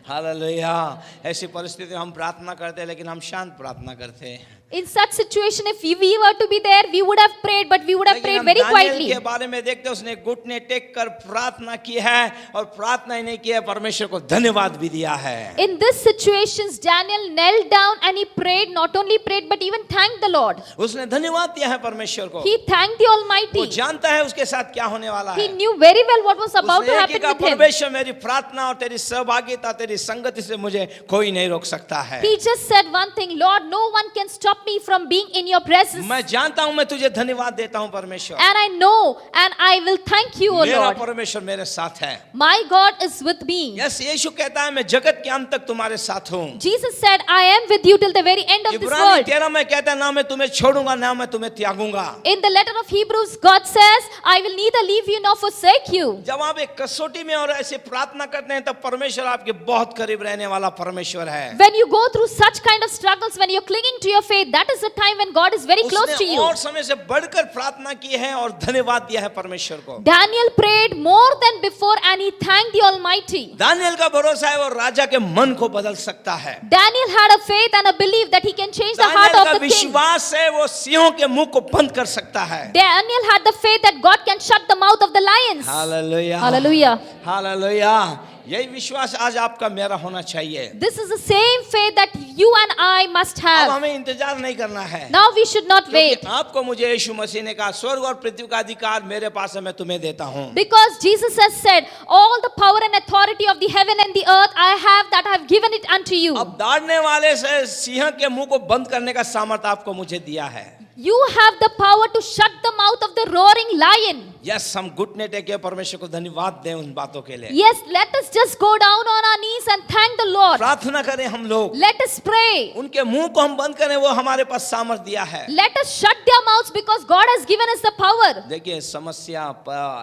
hallelujah. ऐसी परिस्थिति में हम प्रार्थना करते हैं लेकिन हम शांत प्रार्थना करते हैं। In such situation, if we were to be there, we would have prayed, but we would have लेकिन prayed हम very दानियल quietly. के बारे में देखते हैं उसने घुटने टेक कर प्रार्थना की है और प्रार्थना ही नहीं की है, परमेश्वर को धन्यवाद भी दिया है। In this situations, Daniel knelt down and he prayed, not only prayed, but even thanked the Lord. उसने धन्यवाद दिया है परमेश्वर को। He thanked the वो Almighty. जानता है उसके साथ क्या होने वाला He है। knew very well what was about to उसने एक ही happen कहा, with him. परमेश्वर मेरी प्रार्थना और तेरी सहभागिता तेरी संगति से मुझे कोई नहीं रोक सकता है। He just said one thing, Lord, no one can stop me from being in your presence. मैं जानता हूं मैं तुझे धन्यवाद देता हूं परमेश्वर। And I know and I will thank you, O मेरा Lord. परमेश्वर मेरे साथ है। My God is with me. Yes Yeshu कहता है मैं जगत के अंत तक तुम्हारे साथ हूं। Jesus said, I am with you till the very end of this इब्रानी world. 13 में कहता है ना मैं तुम्हें छोड़ूंगा ना मैं तुम्हें त्यागूंगा। In the letter of Hebrews, God says, I will neither leave you nor forsake you. जब आप एक कसौटी में और ऐसे प्रार्थना करते हैं तब परमेश्वर आपके बहुत करीब रहने वाला परमेश्वर है। When you go through such kind of struggles, when you're clinging to your faith, that is the time when God is very close to उसने you. और समय से बढ़कर प्रार्थना की है और धन्यवाद दिया है परमेश्वर को। Daniel prayed more than before and he thanked the Almighty. Daniel का भरोसा है वो राजा के मन को बदल सकता है। Daniel had a faith and a belief that he can change the heart Daniel का of the king. विश्वास है वो सिंहों के मुंह को बंद कर सकता है। Daniel had the faith that God can shut the mouth of the lions. Hallelujah Hallelujah. Hallelujah. यही विश्वास आज आपका मेरा होना चाहिए। This is the same faith that you and I must अब have. हमें इंतजार नहीं करना है। Now we should not wait. क्योंकि आपको मुझे यीशु मसीह ने कहा स्वर्ग और पृथ्वी का अधिकार मेरे पास है मैं तुम्हें देता हूँ। Because Jesus has said, all the power and authority of the heaven and the earth I have, that I have given it unto you. अब दाढ़ने वाले से सिंह के मुंह को बंद करने का सामर्थ आपको मुझे दिया है। You have the power to shut the mouth of the roaring lion. Yes, हम घुटने टेके परमेश्वर को धन्यवाद दें उन बातों के लिए। Yes, let us just go down on our knees and thank the Lord. प्रार्थना करें हम लोग, Let us pray. उनके मुंह को हम बंद करें, वो हमारे पास सामर्थ्य दिया है। Let us shut their mouths because God has given us the power. देखिए, समस्या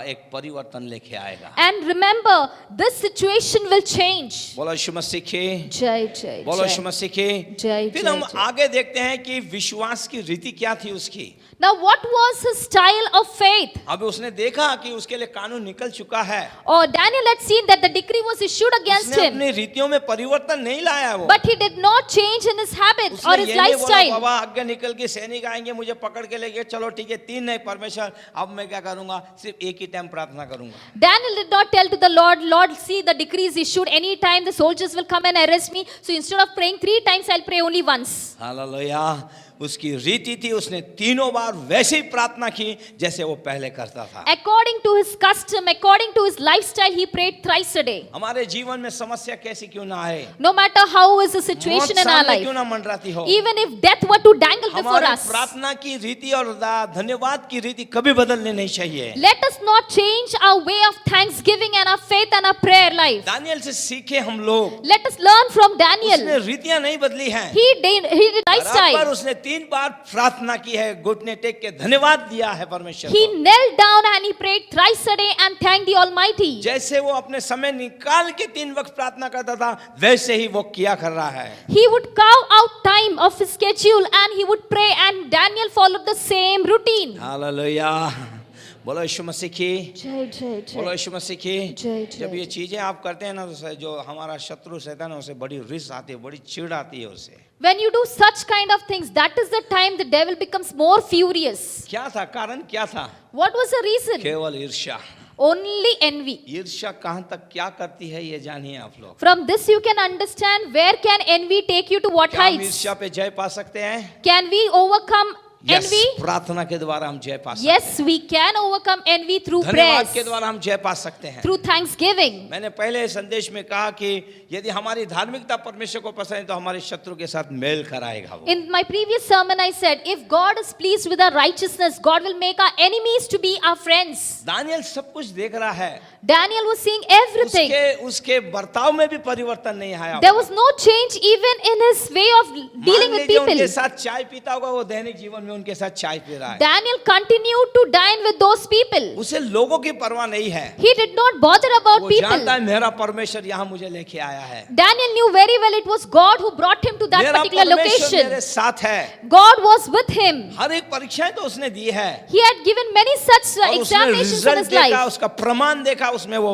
एक परिवर्तन लेके आएगा। And remember, this situation will change. बोलो यीशु मसीह की, Jai, jai, बोलो यीशु jai. मसीह की। जय, फिर जय, हम जय। आगे देखते हैं कि विश्वास की रीति क्या थी उसकी। Now, what was his style of faith? अब उसने देखा कि उसके लिए कानून निकल चुका है, Or Daniel had seen that the decree was issued against उसने him, अपनी रीतियों में परिवर्तन नहीं लाया। वो but he did not change in his habits or उसने his ये नहीं बोला, lifestyle. बाबा आगे निकल के सैनिक आएंगे मुझे पकड़ के लेके, चलो ठीक है 3 नहीं परमेश्वर, अब मैं क्या करूंगा, सिर्फ एक ही टाइम प्रार्थना करूंगा। Daniel did not tell to the Lord, Lord, see the decree is issued anytime the soldiers will come and arrest me. So instead of praying 3 times, I'll pray only once. Hallelujah. उसकी रीति थी, उसने 3 बार वैसे ही प्रार्थना की जैसे वो पहले करता था। According to his custom, according to his lifestyle, he prayed thrice a day. हमारे जीवन में समस्या कैसी क्यों ना आए, No matter how is the मौत situation in our सामने क्यों life, ना मंडराती हो, even if death were to dangle before हमारे us, प्रार्थना की रीति और धन्यवाद की रीति कभी बदलनी नहीं चाहिए। let us not change our way of thanksgiving and our faith and our prayer life. Daniel से सीखे हम लोग, Let us learn from उसने Daniel. रीतियां नहीं बदली हैं, He did बराबर lifestyle. उसने 3 बार प्रार्थना की है, घुटने टेक के धन्यवाद दिया है परमेश्वर He को। knelt down and he prayed thrice a day and thanked the Almighty. जैसे वो अपने समय निकाल के 3 वक्त प्रार्थना करता था, वैसे ही वो किया कर रहा है। He would carve out time of his schedule and he would pray, and Daniel followed the same routine. Hallelujah. बोलो यीशु मसीह की, Jai, jai, बोलो jai. यीशु मसीह की। जय, जय, जब ये चीजें आप करते हैं ना, तो जो हमारा शत्रु शैतान है उसे बड़ी रिस आती है, बड़ी चिढ़ आती है उसे। When you do such kind of things, that is the time the devil becomes more furious. क्या था कारण, क्या था? What was the reason? केवल ईर्ष्या। Only envy. ईर्ष्या कहाँ तक क्या करती है ये जानिए आप लोग। From this you can understand where can envy take you to what क्या हम heights. ईर्ष्या पे जय पा सकते हैं? Can we overcome Yes, envy? प्रार्थना के द्वारा हम जय पा सकते Yes, we can overcome envy through हैं, धन्यवाद prayers, के द्वारा हम जय पा सकते हैं। through thanksgiving. मैंने पहले संदेश में कहा कि यदि हमारी धार्मिकता परमेश्वर को पसंद है तो हमारे शत्रु के साथ मेल कराएगा वो। In my previous sermon, I said, if God is pleased with our righteousness, God will make our enemies to be our friends. Daniel सब कुछ देख रहा है, Daniel was seeing everything. उसके बर्ताव में भी परिवर्तन नहीं आया। There was no change even in his way of dealing with उनके people. साथ चाय पीता होगा, वो दैनिक जीवन में उनके साथ चाय पी रहा है। Daniel continued to dine with those people. उसे लोगों की परवाह नहीं है, He did not bother about वो people. जानता है मेरा परमेश्वर यहाँ मुझे लेके आया है, Daniel knew very well it was God who brought him to that मेरा particular परमेश्वर मेरे location. साथ है। God was with him. हर एक परीक्षाएं तो उसने दी है, He had given many such और उसने examinations in रिजल्ट his देखा, life. उसका प्रमाण देखा, उसमें वो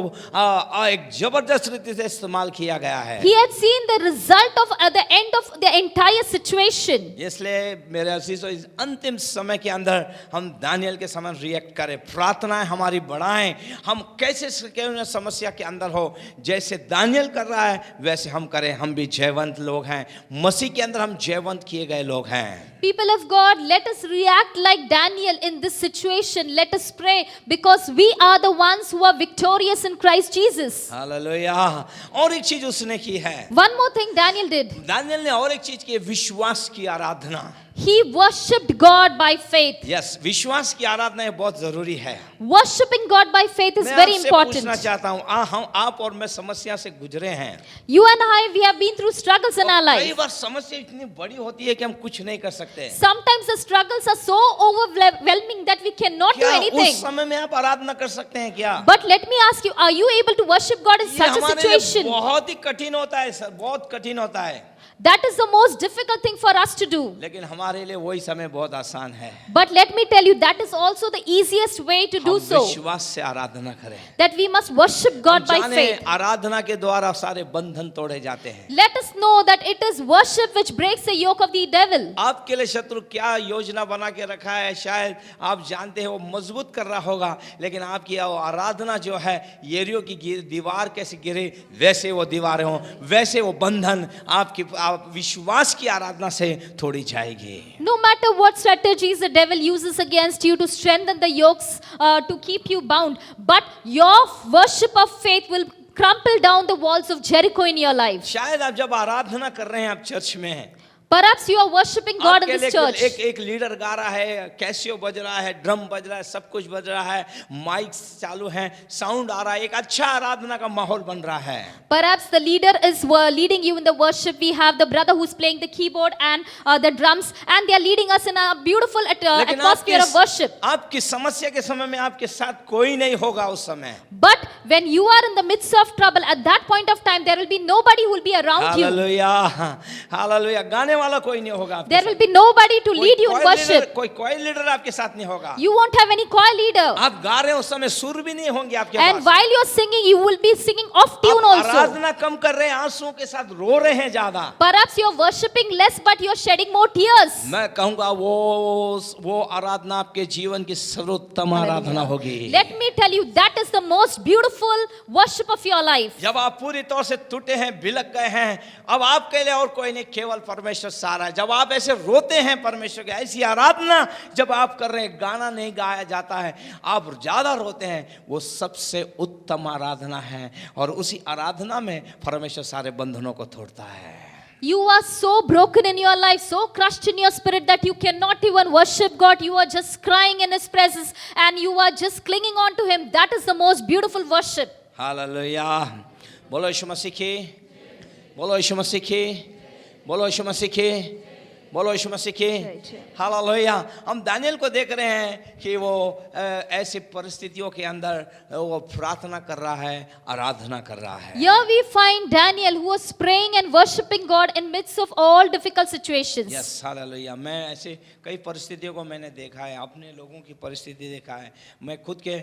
एक जबरदस्त रीति से इस्तेमाल किया गया है। He had seen the result of at the end of the entire situation. इसलिए मेरे अजीजों, इस अंतिम समय के अंदर हम दानियल के समान रिएक्ट करें, प्रार्थनाएं हमारी बढ़ाएं, हम कैसे क्यों समस्या के अंदर हो, जैसे दानियल कर रहा है वैसे हम करें। हम भी जयवंत लोग हैं, मसीह के अंदर हम जयवंत किए गए लोग हैं। People of God, let us react like Daniel in this situation. Let us pray because we are the ones who are victorious in Christ Jesus. Hallelujah. और एक चीज उसने की है, One more thing Daniel did. Daniel ने और एक चीज की, विश्वास की आराधना। He worshipped God by faith. Yes, विश्वास की आराधना ये बहुत जरूरी है। Worshipping God by faith is मैं very आपसे पूछना important. चाहता हूँ, हम आप और मैं समस्या से गुजरे हैं। You and I, we have been through struggles in our और कई life. बार समस्या इतनी बड़ी होती है कि हम कुछ नहीं कर सकते। Sometimes the struggles are so overwhelming that we cannot do क्या उस anything. समय में आप आराधना कर सकते हैं क्या? But let me ask you, are you able to worship God in ये such a हमारे लिए situation? बहुत ही कठिन होता है सर, बहुत कठिन होता है, That is the most difficult thing for us to do. लेकिन हमारे लिए वही समय बहुत आसान है। But let me tell you, that is also the easiest way to do हम so. विश्वास से आराधना करें। That we must worship God हम by जाने faith. आराधना के द्वारा सारे बंधन तोड़े जाते हैं। Let us know that it is worship which breaks the yoke of the devil. आपके लिए शत्रु क्या योजना बना के रखा है, शायद आप जानते हैं, वो मजबूत कर रहा होगा, लेकिन आपकी वो आराधना जो है, यरीहो की दीवार कैसे गिरे वैसे वो दीवारें हों, वैसे वो बंधन आप विश्वास की आराधना से तोड़ी जाएगी। No matter what strategies the devil uses against you to strengthen the yokes to keep you bound, but your worship of faith will crumple down the walls of Jericho in your life. शायद आप जब आराधना कर रहे हैं, आप church में हैं, Perhaps you are worshipping God in आपके this लिए church. एक लीडर गा रहा है, कैसियो बज रहा है, ड्रम बज रहा है, सब कुछ बज रहा है, माइक्स चालू हैं, साउंड आ रहा है, एक अच्छा आराधना का माहौल बन रहा है. Perhaps the leader is leading you in the worship. We have the brother who's playing the keyboard and the drums, and they are leading us in a beautiful लेकिन atmosphere of worship. आपकी समस्या के समय में आपके साथ कोई नहीं होगा उस समय. But when you are in the midst of trouble, at that point of time, there will be nobody who will be around you. Hallelujah, hallelujah. गाने वाला कोई नहीं होगा आपके There साथ. will be nobody to lead you in worship. कोई leader आपके साथ नहीं होगा. You won't have any choir leader. आप गा रहे हो उस समय सुर भी नहीं होंगे आपके And pass. while you are singing, you will be singing off tune आप also. आराधना कम कर रहे हैं, आंसुओं के साथ रो रहे हैं ज्यादा. Perhaps you are worshipping less, but you are shedding more tears. मैं कहूंगा वो आराधना आपके जीवन की सर्वोत्तम आराधना होगी. Let me tell you, that is the most beautiful worship of your life. जब आप पूरी तौर से टूटे हैं, बिलक गए हैं, अब आपके लिए और कोई नहीं, केवल परमेश्वर सारा है. जब आप ऐसे रोते हैं परमेश्वर की, ऐसी आराधना जब आप कर रहे हैं, गाना नहीं गाया जाता है, आप ज्यादा रोते हैं, वो सबसे उत्तम आराधना है. और उसी आराधना में परमेश्वर सारे बंधनों को तोड़ता है. You are so broken in your life, so crushed in your spirit that you cannot even worship God. You are just crying in His presence and you are just clinging on to Him. That is the most beautiful worship. Hallelujah. बोलो यीशु मसीह की, बोलो यीशु मसीह की, बोलो यीशु मसीह की, बोलो यीशु मसीह की. Hallelujah. हम Daniel को देख रहे हैं कि वो ऐसी परिस्थितियों के अंदर वो प्रार्थना कर रहा है, आराधना कर रहा है. Here we find Daniel who was praying and worshipping God in midst of all difficult situations. Yes, hallelujah. मैं ऐसे कई परिस्थितियों को मैंने देखा है, अपने लोगों की परिस्थिति देखा है, मैं खुद के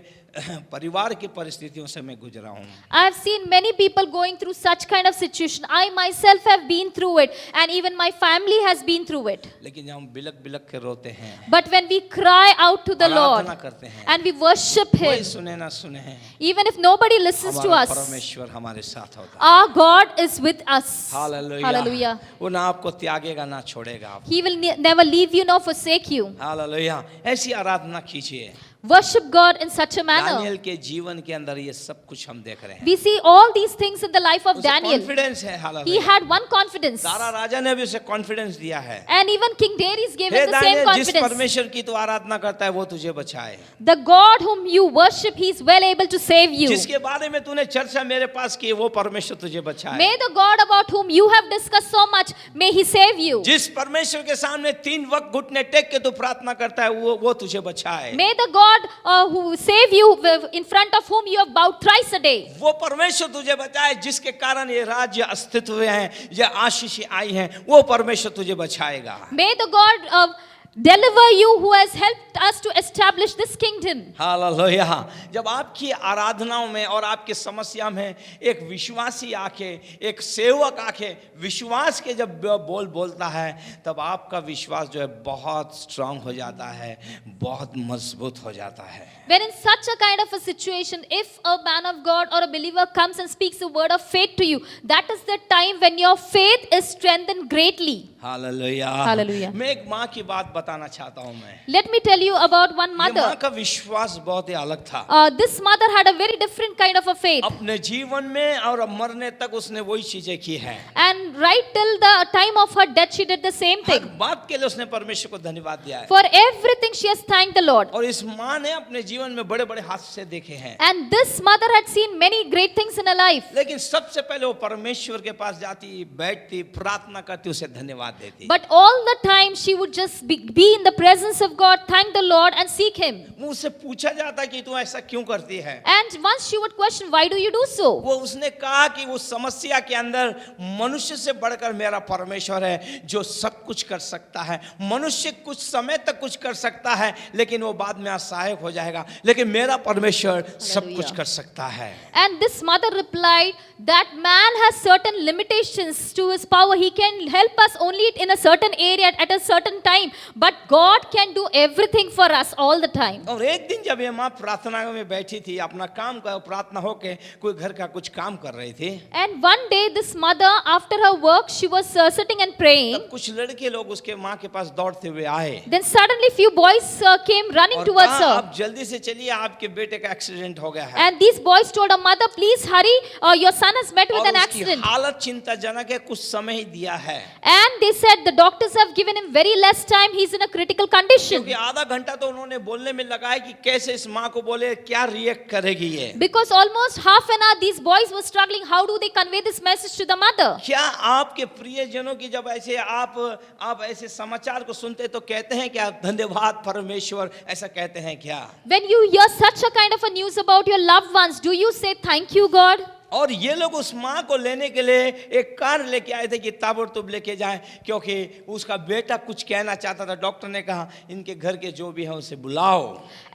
परिवार की परिस्थितियों से मैं गुजरा हूँ. I have seen many people going through such kind of situation. I myself have been through it, and even my family has been through it. लेकिन जब हम बिलक बिलक के रोते हैं, But when we cry out to the Lord आराधना करते हैं, and we worship कोई Him, सुने ना सुने, even if nobody listens to हमारा us, परमेश्वर हमारे साथ होता है. our God is with us. Hallelujah. Hallelujah. वो ना आपको त्यागेगा ना छोड़ेगा आप. He will never leave you nor forsake you. Hallelujah. ऐसी आराधना कीजिए. Worship God in such a manner. Daniel के जीवन के अंदर ये सब कुछ हम देख रहे हैं. We see all these things in the life of उसे Daniel. कॉन्फिडेंस है. He hallelujah. had one confidence. सारा राजा ने भी उसे कॉन्फिडेंस दिया है. And even King Darius gave हे him the same दानियल, जिस confidence. परमेश्वर की तू आराधना करता है वो तुझे बचाए. The God whom you worship, He is well able to save you. जिसके बारे में तूने चर्चा मेरे पास की, वो परमेश्वर तुझे बचाए. May the God about whom you have discussed so much, may He save you. जिस परमेश्वर के सामने 3 वक्त घुटने टेक के तू प्रार्थना करता है, वो तुझे बचाए. May the God who save you in front of whom you have bowed thrice a day. वो परमेश्वर तुझे बचाए जिसके कारण ये राज्य अस्तित्व में है, ये आशीष आई है, वो परमेश्वर तुझे बचाएगा. May the God deliver you who has helped us to establish this kingdom. Hallelujah. जब आपकी आराधनाओं में और आपकी समस्या में एक विश्वासी आके, एक सेवक आके विश्वास के जब बोलता है, तब आपका विश्वास जो है बहुत स्ट्रांग हो जाता है, बहुत मजबूत हो जाता है. When in such a kind of a situation, if a man of God or a believer comes and speaks a word of faith to you, that is the time when your faith is strengthened greatly. Hallelujah. Hallelujah. मैं एक माँ की बात बताना चाहता हूँ. मैं Let me tell you about one ये माँ mother. का विश्वास बहुत ही अलग था. This mother had a very different kind of a faith. अपने जीवन में और मरने तक उसने वही चीजें की हैं. And right till the time of her death, she did the same her thing. बात के लिए उसने परमेश्वर को धन्यवाद दिया है. For everything, she has thanked the Lord. और इस माँ ने अपने जीवन में बड़े बड़े हादसे देखे हैं. And this mother had seen many great things in her life. लेकिन सबसे पहले वो परमेश्वर के पास जाती, बैठती, प्रार्थना करती, उसे धन्यवाद देती. But all the time, she would just be in the presence of God, thank the Lord and seek Him. मुझसे पूछा जाता कि तू ऐसा क्यों करती है. And once she would question, why do you do so? वो उसने कहा कि उस समस्या के अंदर मनुष्य से बढ़कर मेरा परमेश्वर है जो सब कुछ कर सकता है. मनुष्य कुछ समय तक कुछ कर सकता है, लेकिन वो बाद में असहायक हो जाएगा, लेकिन मेरा परमेश्वर सब कुछ कर सकता है. And this mother replied that man has certain limitations to his power. He can help us only in a certain area at a certain time. but God can do everything for us all the time. और एक दिन जब ये माँ प्रार्थना में बैठी थी, अपना काम का प्रार्थना होके कोई घर का कुछ काम कर रही थी, And one day this mother, after her work, she was sitting and praying. तब कुछ लड़के लोग उसके माँ के पास दौड़ते हुए आए Then suddenly few boys came running और towards कहा, her. आप जल्दी से चलिए, आपके बेटे का एक्सीडेंट हो गया है। And these boys told her mother, please hurry, your son has met with और an उसकी accident. हालत चिंताजनक है, कुछ समय ही दिया है, And they said the doctors have given him very less time, he's in a critical condition. क्योंकि आधा घंटा तो उन्होंने बोलने में लगाया कि कैसे इस माँ को बोले, क्या रिएक्ट करेगी ये। Because almost half an hour these boys were struggling, how do they convey this message to the mother? क्या आपके प्रियजनों की जब ऐसे आप ऐसे समाचार को सुनते तो कहते हैं क्या, धन्यवाद परमेश्वर, ऐसा कहते हैं क्या? When you hear such a kind of a news about your loved ones, do you say thank you God? और ये लोग उस माँ को लेने के लिए एक कार लेके आए थे कि ताबड़तोड़ लेके जाएं, क्योंकि उसका बेटा कुछ कहना चाहता था। डॉक्टर ने कहा इनके घर के जो भी हैं उसे बुलाओ।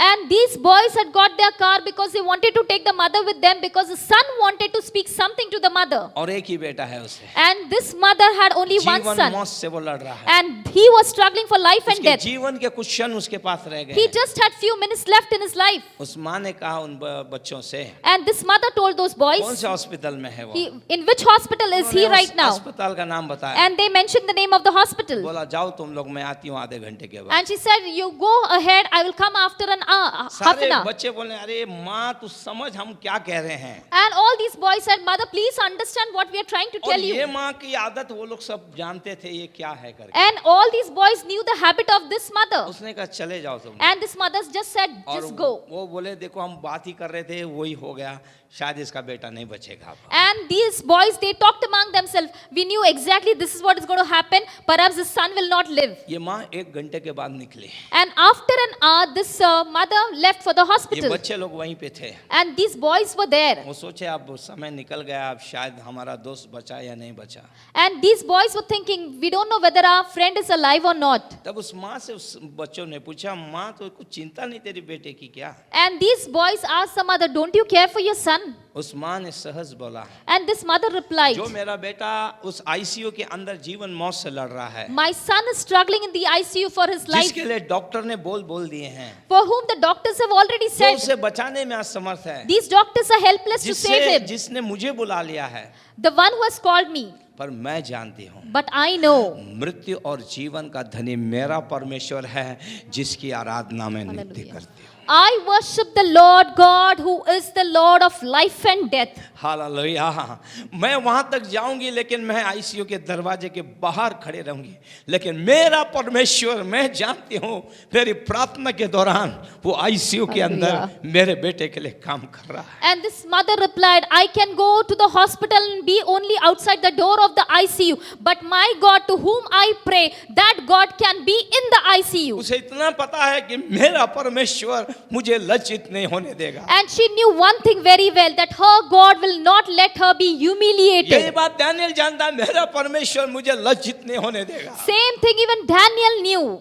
And these boys had got their car because they wanted to take the mother with them because the son wanted to speak something to the mother. और एक ही बेटा है उसे, And this mother had only one जीवन son. मौत से वो लड़ रहा है। And he was struggling for life and उसके death. जीवन के कुछ क्षण उसके पास रह गए। He just had few minutes left in his life. उस माँ ने कहा उन बच्चों से, And this mother told those boys, कौन से हॉस्पिटल में है वो? in which hospital is he उन्होंने right उस now? अस्पताल का नाम बताया। And they mentioned the name of the hospital. बोला जाओ तुम लोग, मैं आती हूँ आधे घंटे के बाद। And she said, you go ahead, I will come after an hour, half सारे an hour. बच्चे बोले, अरे माँ तू समझ हम क्या कह रहे हैं। And all these boys said, mother, please understand what we are trying to और tell ये you. माँ की आदत वो लोग सब जानते थे ये क्या है करके। And all these boys knew the habit of this mother. उसने कहा चले जाओ तुम। And this mother just said, और just go. वो बोले देखो हम बात ही कर रहे थे, वही हो गया, शायद इसका बेटा नहीं बचेगा। And these boys, they talked among themselves. We knew exactly this is what is going to happen. Perhaps the son will not live. ये माँ एक घंटे के बाद निकली। And after an hour, this mother left for the ये hospital. बच्चे लोग वहीं पे थे। And these boys were there. वो सोचे अब समय निकल गया, अब शायद हमारा दोस्त बचा या नहीं बचा। And these boys were thinking, we don't know whether our friend is alive or not. तब उस माँ से उस बच्चों ने पूछा, माँ तो कुछ चिंता नहीं तेरी बेटे की क्या? And these boys asked the mother, don't you care for your son? उस माँ ने सहज बोला, And this mother replied, जो मेरा बेटा उस आईसीयू के अंदर जीवन मौत से लड़ रहा है, my son is struggling in the ICU for his life, जिसके लिए डॉक्टर ने बोल दिए हैं, for whom the doctors have already जो said, उसे बचाने में असमर्थ है, these doctors are helpless to save him. जिसने मुझे बुला लिया है, The one who has called me, पर मैं जानती हूँ but I know. मृत्यु और जीवन का धनी मेरा परमेश्वर है, जिसकी आराधना में नित्य Hallelujah. करती हूँ। I worship the Lord God who is the Lord of life and death. Hallelujah. मैं वहां तक जाऊंगी लेकिन मैं आईसीयू के दरवाजे के बाहर खड़े रहूंगी, लेकिन मेरा परमेश्वर, मैं जानती हूँ मेरी प्रार्थना के दौरान वो आईसीयू के अंदर मेरे बेटे के लिए काम कर रहा है। And this mother replied, I can go to the hospital and be only outside the door of the ICU, but my God to whom I pray, that God can be in the ICU. उसे इतना पता है कि मेरा परमेश्वर मुझे लज्जित नहीं होने देगा। And she knew one thing very well, that her God will not let her be यही humiliated. बात दानियल जानता है, मेरा परमेश्वर मुझे लज्जित नहीं होने देगा, Same thing even Daniel knew,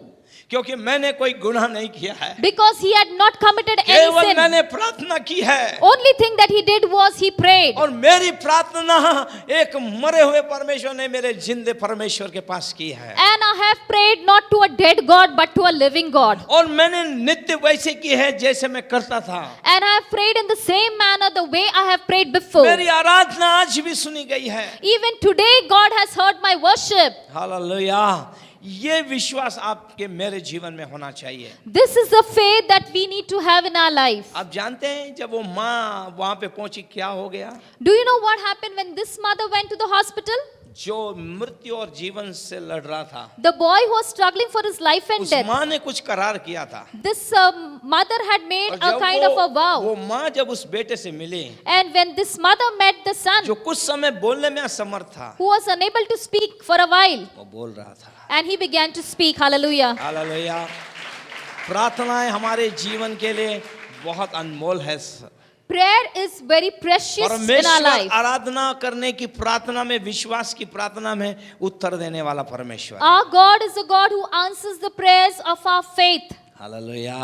क्योंकि मैंने कोई गुनाह नहीं किया है, because he had not committed any केवल sin. मैंने प्रार्थना की है। Only thing that he did was he prayed. और मेरी प्रार्थना एक मरे हुए परमेश्वर ने मेरे जिंदे परमेश्वर के पास की है, And I have prayed not to a dead God but to a living God. और मैंने नित्य वैसे की है जैसे मैं करता था। And I have prayed in the same manner the way I have prayed before. मेरी आराधना आज भी सुनी गई है। Even today God has heard my worship. Hallelujah. ये विश्वास आपके मेरे जीवन में होना चाहिए। This is the faith that we need to have in our life. आप जानते हैं जब वो माँ वहां पे पहुंची क्या हो गया? Do you know what happened when this mother went to the hospital? जो मृत्यु और जीवन से लड़ रहा था, The boy who was struggling for his life and उस death. माँ ने कुछ करार किया था। This mother had made और a जब kind of a vow. वो माँ जब उस बेटे से मिली, And when this mother met the son, जो कुछ समय बोलने में असमर्थ था, who was unable to speak for a while, वो बोल रहा था। and he began to speak. Hallelujah. हालेलुया। प्रार्थनाएं हमारे जीवन के लिए बहुत अनमोल है। Prayer is very precious in our परमेश्वर life. आराधना करने की प्रार्थना में, विश्वास की प्रार्थना में उत्तर देने वाला परमेश्वर। Our God is a God who answers the prayers of our faith. Hallelujah.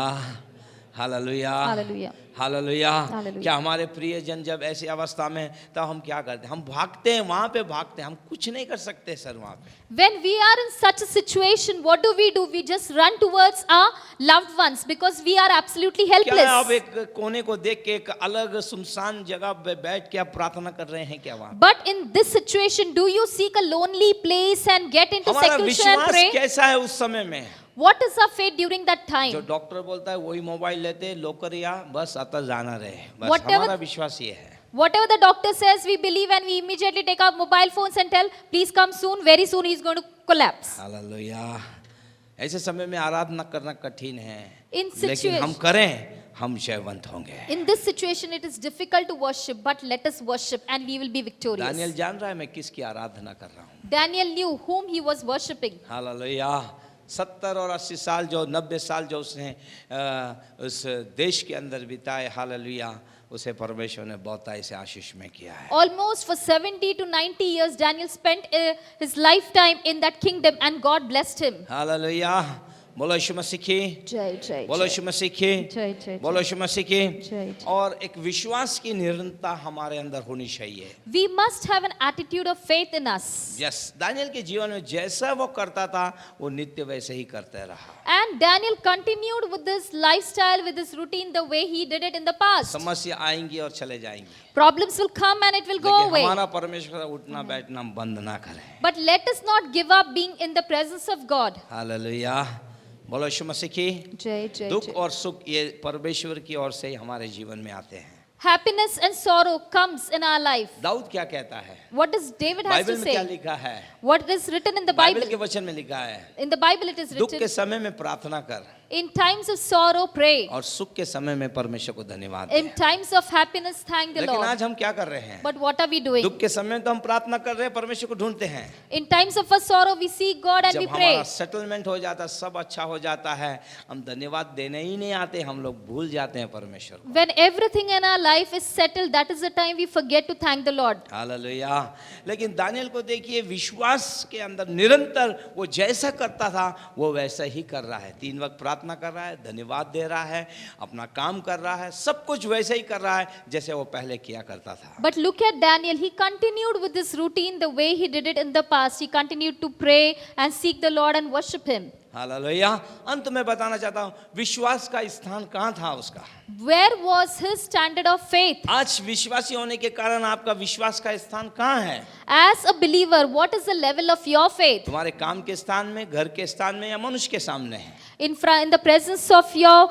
Hallelujah, Hallelujah. Hallelujah. Hallelujah. क्या हमारे प्रियजन जब ऐसी अवस्था में, तब हम क्या करते हैं? हम भागते हैं, वहां पे भागते हैं, हम कुछ नहीं कर सकते सर वहां पे। When we are in such a situation, what do? We just run towards our loved ones because we are absolutely क्या आप helpless. एक कोने को देख के एक अलग सुनसान जगह पे बैठ के आप प्रार्थना कर रहे हैं क्या वहां? But in this situation, do you seek a lonely place and get into हमारा seclusion and विश्वास pray? कैसा है उस समय में? What is our faith during that जो time? डॉक्टर बोलता है वही मोबाइल लेते, लोकरिया बस आता जाना रहे, बस Whatever- हमारा विश्वास ये है। Whatever the doctor says, we believe and we immediately take our mobile phones and tell, please come soon, very soon he's going to collapse. Hallelujah. ऐसे समय में आराधना करना कठिन है, In लेकिन situation- हम करें, हम जयवंत होंगे। In this situation, it is difficult to worship, but let us worship and we will be victorious. Daniel जान रहा है मैं किसकी आराधना कर रहा हूँ। Daniel knew whom he was worshipping. Hallelujah. 70 और 80 साल जो 90 साल जो उसने उस देश के अंदर बिताए, हालेलुया, उसे परमेश्वर ने बहुत ऐसे आशीष में किया है। Almost for 70 to 90 years, Daniel spent his lifetime in that kingdom and God blessed him. Hallelujah. बोलो यीशु मसीह की, Jai, jai, बोलो यीशु मसीह की, जय, जय, बोलो यीशु मसीह की। जय, जय। और एक विश्वास की निरंतरता हमारे अंदर होनी चाहिए। We must have an attitude of faith in us. Yes, Daniel के जीवन में जैसा वो करता था वो नित्य वैसे ही करते रहा। And Daniel continued with this lifestyle, with this routine, the way he did it in the past. समस्या आएंगी और चले जाएंगी, Problems will come and it will go लेकिन away. हमारा परमेश्वर उठना बैठना हम बंद ना करें। But let us not give up being in the presence of God. Hallelujah. बोलो यीशु मसीह की। Jai, jai, दुख jai. और सुख ये परमेश्वर की ओर से ही हमारे जीवन में आते हैं। Happiness and sorrow comes in our life. Dawood क्या कहता है? What does David has Bible to में क्या say? लिखा है? What is written in the Bible Bible? के वचन में लिखा है, In the Bible it is दुख के written, समय में प्रार्थना कर in times of sorrow pray, और सुख के समय में परमेश्वर को धन्यवाद in they. times of happiness thank the लेकिन Lord. आज हम क्या कर रहे हैं? But what are we doing? दुख के समय में तो हम प्रार्थना कर रहे हैं, परमेश्वर को ढूंढते हैं। In times of our sorrow we seek God and we जब हमारा pray. सेटलमेंट हो जाता है, सब अच्छा हो जाता है, हम धन्यवाद देने ही नहीं आते, हम लोग भूल जाते हैं परमेश्वर को। When everything in our life is settled, that is the time we forget to thank the Lord. Hallelujah. लेकिन दानियल को देखिए, विश्वास के अंदर निरंतर वो जैसा करता था वो वैसा ही कर रहा है। 3 वक्त प्रार्थना कर रहा है, धन्यवाद दे रहा है, अपना काम कर रहा है, सब कुछ वैसे ही कर रहा है जैसे वो पहले किया करता था। But look at Daniel, he continued with this routine the way he did it in the past. He continued to pray and seek the Lord and worship him. Hallelujah. अंत में बताना चाहता हूँ, विश्वास का स्थान कहाँ था उसका? Where was his standard of faith? आज विश्वासी होने के कारण आपका विश्वास का स्थान कहाँ है? As a believer, what is the level of your faith? तुम्हारे काम के स्थान में, घर के स्थान में, या मनुष्य के सामने है? In the presence of your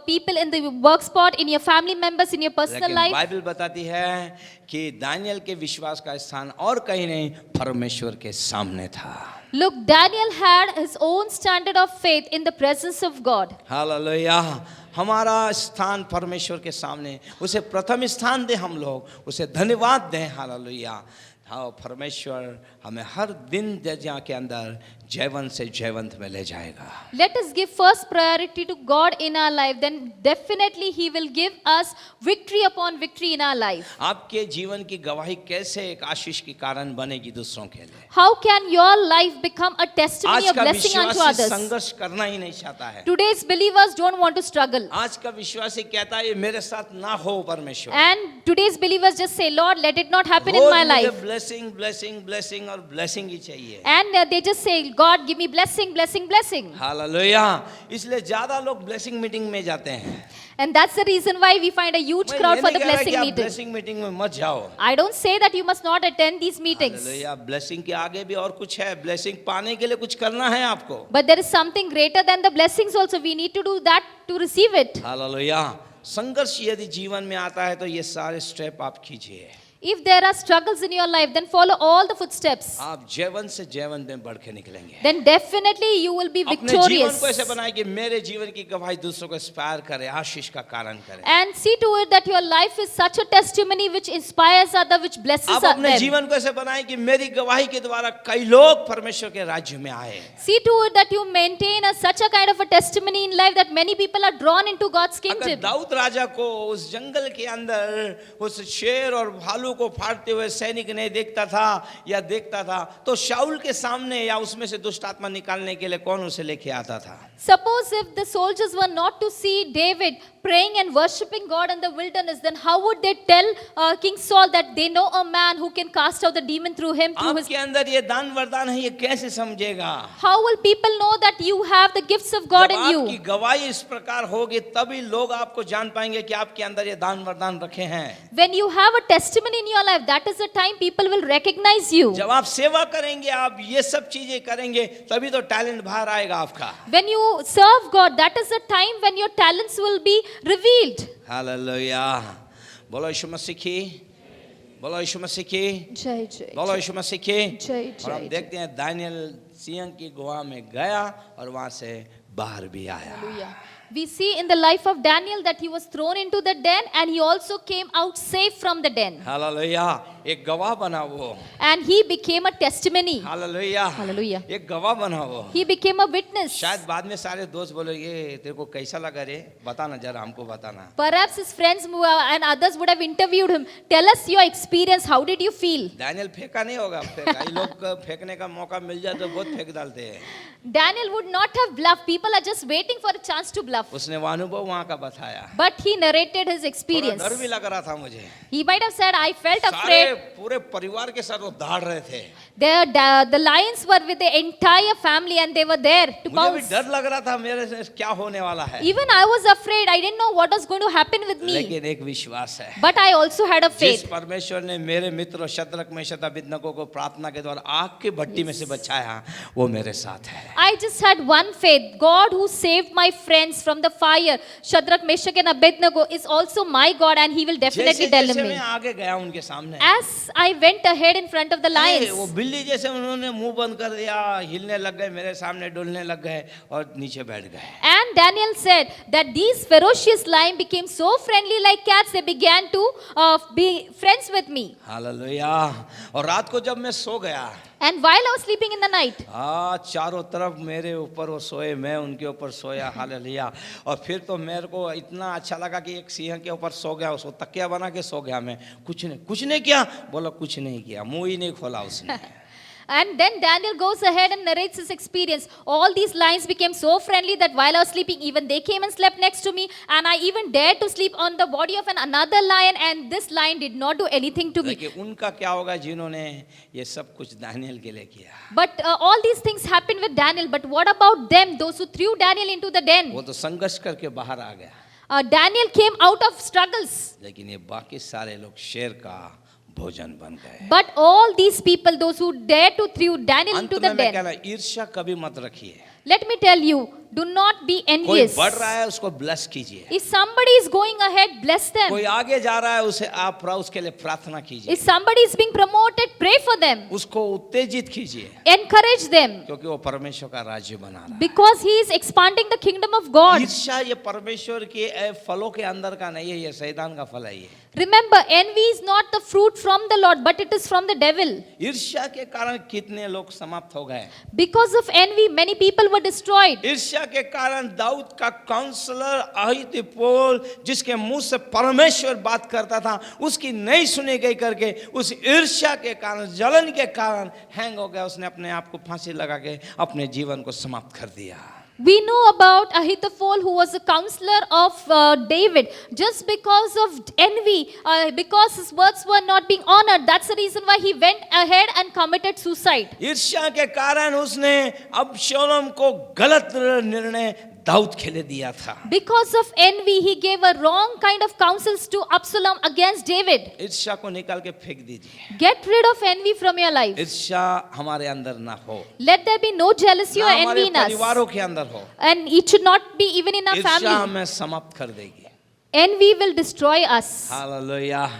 people in the work spot, in your family members, in your personal लेकिन life. बाइबल बताती है कि दानियल के विश्वास का स्थान और कहीं नहीं, परमेश्वर के सामने था। Look, Daniel had his own standard of faith in the presence of God. Hallelujah. हमारा स्थान परमेश्वर के सामने, उसे प्रथम स्थान दे, हम लोग उसे धन्यवाद दें। हालेलुया। हाँ, परमेश्वर हमें हर दिन दर्जा के अंदर जयवंत से जयवंत में ले जाएगा। Let us give first priority to God in our life, then definitely He will give us victory upon victory in our life. आपके जीवन की गवाही कैसे एक आशीष के कारण बनेगी दूसरों के लिए? How can your life become a testimony आज of का blessing unto विश्वासी others? संघर्ष करना ही नहीं चाहता है। Today's believers don't want to struggle. आज का विश्वासी कहता है ये मेरे साथ ना हो परमेश्वर। And today's believers just say, Lord, let it not happen in रोज my मुझे life. ब्लेसिंग ब्लेसिंग ब्लेसिंग और ब्लेसिंग ही चाहिए। And they just say, God, give me blessing, blessing, blessing. Hallelujah. इसलिए ज्यादा लोग ब्लेसिंग मीटिंग में जाते हैं। And that's the reason why we find a huge crowd for the blessing meeting. Blessing meeting में मत जाओ। I don't say that you must not attend these meetings. Hallelujah. Blessing के आगे भी और कुछ है, ब्लेसिंग पाने के लिए कुछ करना है आपको। But there is something greater than the blessings also. We need to do that to receive it. Hallelujah. संघर्ष यदि जीवन में आता है तो ये सारे स्टेप आप कीजिए। If there are struggles in your life, then follow all the footsteps. आप जयवंत से जयवंत में बढ़ के निकलेंगे। Then definitely you will be अपने जीवन victorious. को ऐसे बनाए कि मेरे जीवन की गवाही दूसरों को इंस्पायर करे, आशीष का कारण करे। And see to it that your life is such a testimony which inspires others, which blesses आप अपने them. जीवन को ऐसे बनाए कि मेरी गवाही के द्वारा कई लोग परमेश्वर के राज्य में आए। See to it that you maintain such a kind of a testimony in life that many people are drawn into God's अगर kingdom. दाऊद राजा को उस जंगल के अंदर उस शेर और भालू बालू को फाड़ते हुए सैनिक नहीं देखता था या देखता था, तो शाऊल के सामने या उसमें से दुष्ट आत्मा निकालने के लिए कौन उसे लेके आता था? Suppose if the soldiers were not to see David praying and worshipping God in the wilderness, then how would they tell King Saul that they know a man who can cast out the demon through him, through his... आपके अंदर ये दान वरदान है, ये कैसे समझेगा? How will people know that you have the gifts of God जब in आपकी you? गवाही इस प्रकार होगी तभी लोग आपको जान पाएंगे कि आपके अंदर ये दान वरदान रखे हैं। When you have a testimony in your life, that is the time people will recognize you. जब आप सेवा करेंगे, आप ये सब चीजें करेंगे, तभी तो टैलेंट बाहर आएगा आपका। When you serve God, that is the time when your talents will be revealed. Hallelujah, बोलो यीशु मसीह की, बोलो यीशु मसीह की, Jai Jai. बोलो यीशु मसीह की। जय, और हम जय, देखते हैं दानियल सिंह की गुहा में गया और वहां से बाहर भी आया। Hallelujah. We see in the life of Daniel that he was thrown into the den and he also came out safe from the den. Hallelujah, एक गवाह बना वो। And he became a testimony. Hallelujah, Hallelujah. एक गवाह बना वो। He became a witness. शायद बाद में सारे दोस्त बोले, ये तेरे को कैसा लगा रे, बताना जरा, हमको बताना। Perhaps his friends and others would have interviewed him. Tell us your experience. How did you feel? Daniel फेंका नहीं होगा, फेंका। ये लोग फेंकने का मौका मिल जाए तो बहुत फेंक डालते हैं। Daniel would not have bluffed. People are just waiting for a chance to bluff. उसने वो अनुभव वहाँ का बताया। But he narrated his थोड़ा experience. डर भी लग रहा था मुझे। He might have said, I felt सारे afraid. पूरे परिवार के साथ वो दौड़ रहे थे। The lions were with the entire family and they were there to मुझे भी pounce. डर लग रहा था मेरे से क्या होने वाला है। Even I was afraid. I didn't know what was going to happen with me. लेकिन एक विश्वास है, But I also had a जिस faith. परमेश्वर ने मेरे मित्र शद्रक मेशक अबेदनगो को प्रार्थना के द्वारा आग की भट्टी में से बचाया, वो मेरे साथ है। I just had one faith. God who saved my friends from the fire, Shadrach, Meshach and Abednego, is also my God and he will definitely जैसे deliver जैसे me. मैं आगे गया उनके सामने, As I went ahead in front of the वो lions, बिल्ली जैसे उन्होंने मुंह बंद कर दिया, हिलने लग गए, मेरे सामने डुलने लग गए और नीचे बैठ गए। and Daniel said that these ferocious lions became so friendly like cats, they began to be friends with me. Hallelujah. और रात को जब मैं सो गया, And while I was sleeping in the night, चारों तरफ मेरे ऊपर वो सोए, मैं उनके ऊपर सोया। हालेलुया। और फिर तो मेरे को इतना अच्छा लगा कि एक सिंह के ऊपर सो गया, उसको तकिया बना के सो गया मैं। कुछ नहीं किया, बोला कुछ नहीं किया, मुंह ही नहीं खोला उसने। and then Daniel goes ahead and narrates his experience. All these lions became so friendly that while I was sleeping, even they came and slept next to me. And I even dared to sleep on the body of another lion. And this lion did not do anything to me. लेकिन उनका क्या होगा जिन्होंने ये सब कुछ Daniel के लिए किया? But all these things happened with Daniel. But what about them, those who threw Daniel into the den? वो तो संघर्ष करके बाहर आ गया, Daniel came out of struggles. लेकिन ये बाकी सारे लोग शेर का भोजन बन गए। But all these people, those who dared to throw Daniel अंत into में the मैं den, कह रहा हूं, ईर्ष्या कभी मत रखिए। let me tell you, do not be कोई envious. बढ़ रहा है उसको ब्लेस कीजिए, If somebody is going ahead, bless them. कोई आगे जा रहा है उसे आप उसके लिए प्रार्थना कीजिए, If somebody is being promoted, pray for them. उसको उत्तेजित कीजिए, Encourage them. क्योंकि वो परमेश्वर का राज्य बना रहा है। Because he is expanding the kingdom of God. ईर्ष्या ये परमेश्वर के फलों के अंदर का नहीं है, ये शैतान का फल है ये। Remember, envy is not the fruit from the Lord, but it is from the devil. ईर्ष्या के कारण कितने लोग समाप्त हो गए। Because of envy, many people were destroyed. ईर्ष्या के कारण दाऊद का काउंसलर अहीतोपेल, जिसके मुंह से परमेश्वर बात करता था, उसकी नहीं सुनी गई करके उस ईर्ष्या के कारण, जलन के कारण हैंग हो गया, उसने अपने आप को फांसी लगा के अपने जीवन को समाप्त कर दिया। We know about Ahithophel, who was a counselor of David. Just because of envy, because his words were not being honored, that's the reason why he went ahead and committed suicide. ईर्ष्या के कारण उसने अबशालोम को गलत निर्णय दाऊद के लिए दिया था। Because of envy, he gave a wrong kind of counsels to Absalom against David. ईर्ष्या को निकाल के फेंक दीजिए। Get rid of envy from your life. ईर्ष्या हमारे अंदर ना हो, Let there be no jealousy ना or हमारे envy in us. परिवारों के अंदर हो। And it should not be even in our ईर्ष्या family. हमें समाप्त कर देगी। Envy will destroy us. Hallelujah,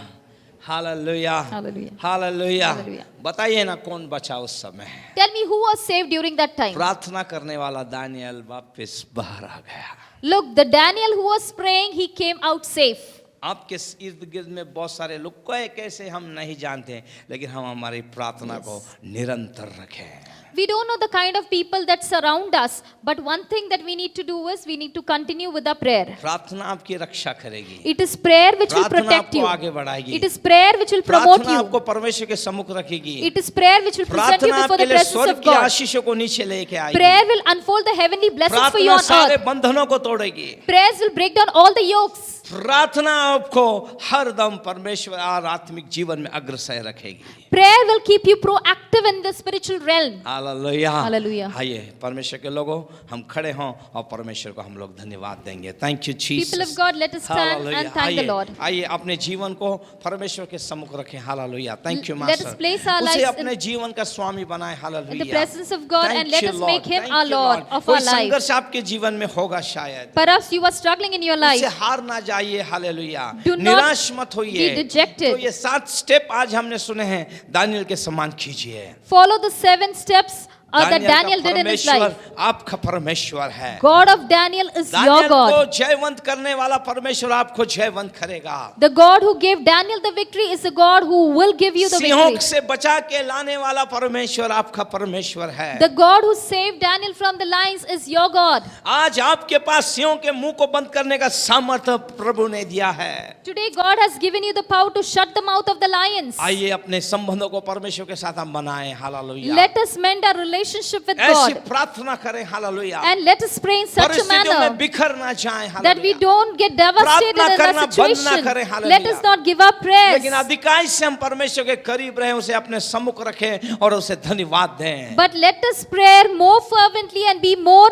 hallelujah, Hallelujah. Hallelujah. Hallelujah. बताइए ना कौन बचा उस समय? Tell me who was saved during that time. प्रार्थना करने वाला दानियल वापस बाहर आ गया। Look, the Daniel who was praying, he came out safe. आपके इर्द गिर्द में बहुत सारे लोग कैसे हम नहीं जानते, लेकिन हम हमारी प्रार्थना को निरंतर रखें। We don't know the kind of people that surround us, but one thing that we need to do is we need to continue with the prayer. प्रार्थना आपकी रक्षा करेगी, It is prayer which will प्रार्थना protect आपको you. आगे बढ़ाएगी, It is prayer which will promote प्रार्थना आपको you. परमेश्वर के सम्मुख रखेगी, It is prayer which will present you प्रार्थना before आपके the लिए presence स्वर्ग of की God. आशीषों को नीचे लेके आएगी, Prayer will unfold the heavenly blessings for you प्रार्थना on सारे earth. बंधनों को तोड़ेगी, Prayers will break down all the yokes. प्रार्थना आपको हर दम परमेश्वर और आत्मिक जीवन में अग्रसर रखेगी। Prayer will keep you proactive in the spiritual realm. Hallelujah, hallelujah. आइए परमेश्वर के लोगों हम खड़े हों और परमेश्वर को हम लोग धन्यवाद देंगे। Thank you Jesus. People of God, let us stand and thank the Lord. आइए अपने जीवन को परमेश्वर के सम्मुख रखें। Hallelujah, thank you Let us master. place our उसे lives अपने जीवन का स्वामी बनाए। Hallelujah, in the presence of God, and Thank let you, us Lord. make Him Thank our you, Lord Lord. of कोई our life. संघर्ष आपके जीवन में होगा शायद, Perhaps you are struggling in your उससे life. हार ना जाइए। हालेलुया, Do not निराश मत होइए। be dejected. तो ये 7 स्टेप आज हमने सुने हैं, दानियल के समान कीजिए। Follow the 7 steps that Daniel का did in his परमेश्वर life. आपका परमेश्वर है। God of Daniel is your Daniel को God. जयवंत करने वाला परमेश्वर आपको जयवंत करेगा। The God who gave Daniel the victory is the God who will give you the सिंहों victory. से बचा के लाने वाला परमेश्वर आपका परमेश्वर है। The God who saved Daniel from the lions is your God. आज आपके पास सिंहों के मुंह को बंद करने का सामर्थ्य प्रभु ने दिया है। Today God has given you the power to shut the mouth of the lions. आइए अपने संबंधों को परमेश्वर के साथ हम बनाएं। Hallelujah, Let us mend our relationship with ऐसी God, प्रार्थना करें। Hallelujah, and let us pray in such a परिस्थितियों में manner बिखर ना जाएं। that we hallelujah, don't get devastated प्रार्थना in करना that बंद ना situation. करें। Hallelujah. Let us not give up prayers, लेकिन अधिकांश से हम परमेश्वर के करीब रहें, उसे अपने सम्मुख रखें और उसे धन्यवाद दें। but let us pray more fervently and be more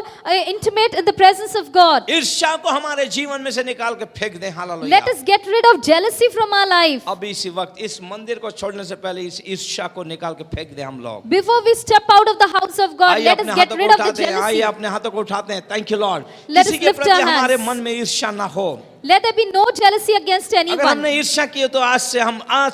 intimate in the presence of God. ईर्ष्या को हमारे जीवन में से निकाल के फेंक दें। Hallelujah, Let us get rid of jealousy from our life. अभी इसी वक्त इस मंदिर को छोड़ने से पहले इस ईर्ष्या को निकाल के फेंक दें हम लोग। Before we step out of the house of God, आइए let अपने us get हाथों को rid of the उठाते हैं। आइए jealousy. अपने हाथों को उठाते हैं। Thank you Lord. Let किसी us के lift प्रति our हमारे hands. मन में ईर्ष्या ना हो। Let there be no jealousy against अगर anyone. हमने ईर्ष्या की है तो आज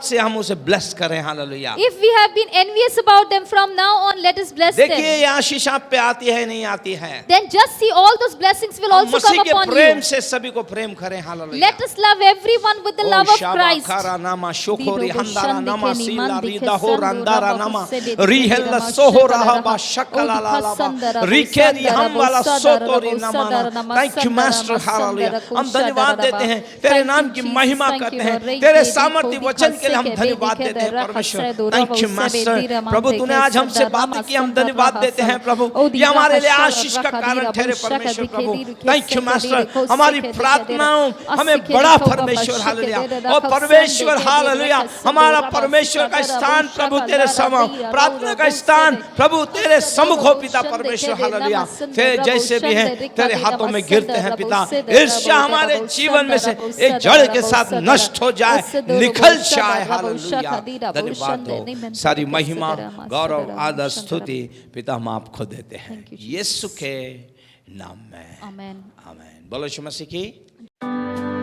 से हम उसे ब्लेस करें। Hallelujah, If we have been envious about them, from now on, let us bless देखिए them. ये आशीष आप पे आती है नहीं आती है। Then just see all those blessings will हम also मसीह come के upon प्रेम you. से सभी को प्रेम करें। Hallelujah, Let us love everyone with the love of Christ. नामा शोखोरी Dido हंदारा Shandi नामा Keni सीला Mandi रीदा हो Kesando रंदारा Rabo नामा Kusede रिहेल Dikira सोहो रहा Mashakala बा Raha. शकला ला ला बा Udipasandara रिखेरी Busandara हम वाला Busandara सोतोरी Busandara नामा। Thank you Namasandara master. Hallelujah, Masandara हम धन्यवाद Kushadara देते हैं, Ba. तेरे Thank नाम you, की Jesus. महिमा Thank करते you, हैं, Lord. तेरे Reke सामर्थ्य Diko वचन के लिए हम Dikaseke धन्यवाद Dike देते हैं Dera परमेश्वर। Hasedo thank you Rabo master. Sebe Dira Prabhu Mante तूने आज हमसे Kesandara बातें की, हम Masandara धन्यवाद देते हैं प्रभु। Odi ये हमारे लिए Rahashara आशीष का कारण Rakadira ठहरे Bushaka परमेश्वर Dike Prabhu. Diru thank you Keseke master, Diru हमारी Koseke Dike प्रार्थनाओं Dira हमें Asike बड़ा Diko परमेश्वर। Bashike हालेलुया, Dira और Rakasande परमेश्वर Dike हालेलुया Dira हमारा Kasando परमेश्वर का Rabasada स्थान Rabushaka प्रभु तेरे समूह, Dara प्रार्थना का Dira स्थान Busede. प्रभु तेरे सम्मुख हो पिता Shande परमेश्वर। Kede हालेलुया, Namasande फिर जैसे भी है Rabushande तेरे Rikadira हाथों में Masande गिरते हैं पिता। Rabusede ईर्ष्या हमारे Rabusede जीवन में से Rabusede एक जड़ के साथ Rabusede नष्ट हो जाए, Rabusede निकल Rabusede जाए। Rabushaka हालेलुया, Dira धन्यवाद Bushande हो। Nimente सारी Kesede महिमा, Ramasade गौरव, आदर, Rabushande स्तुति पिता हम आपको देते हैं Thank you, Jesus. यीशु के नाम में। Amen. आमीन। बोलो यीशु मसीह की।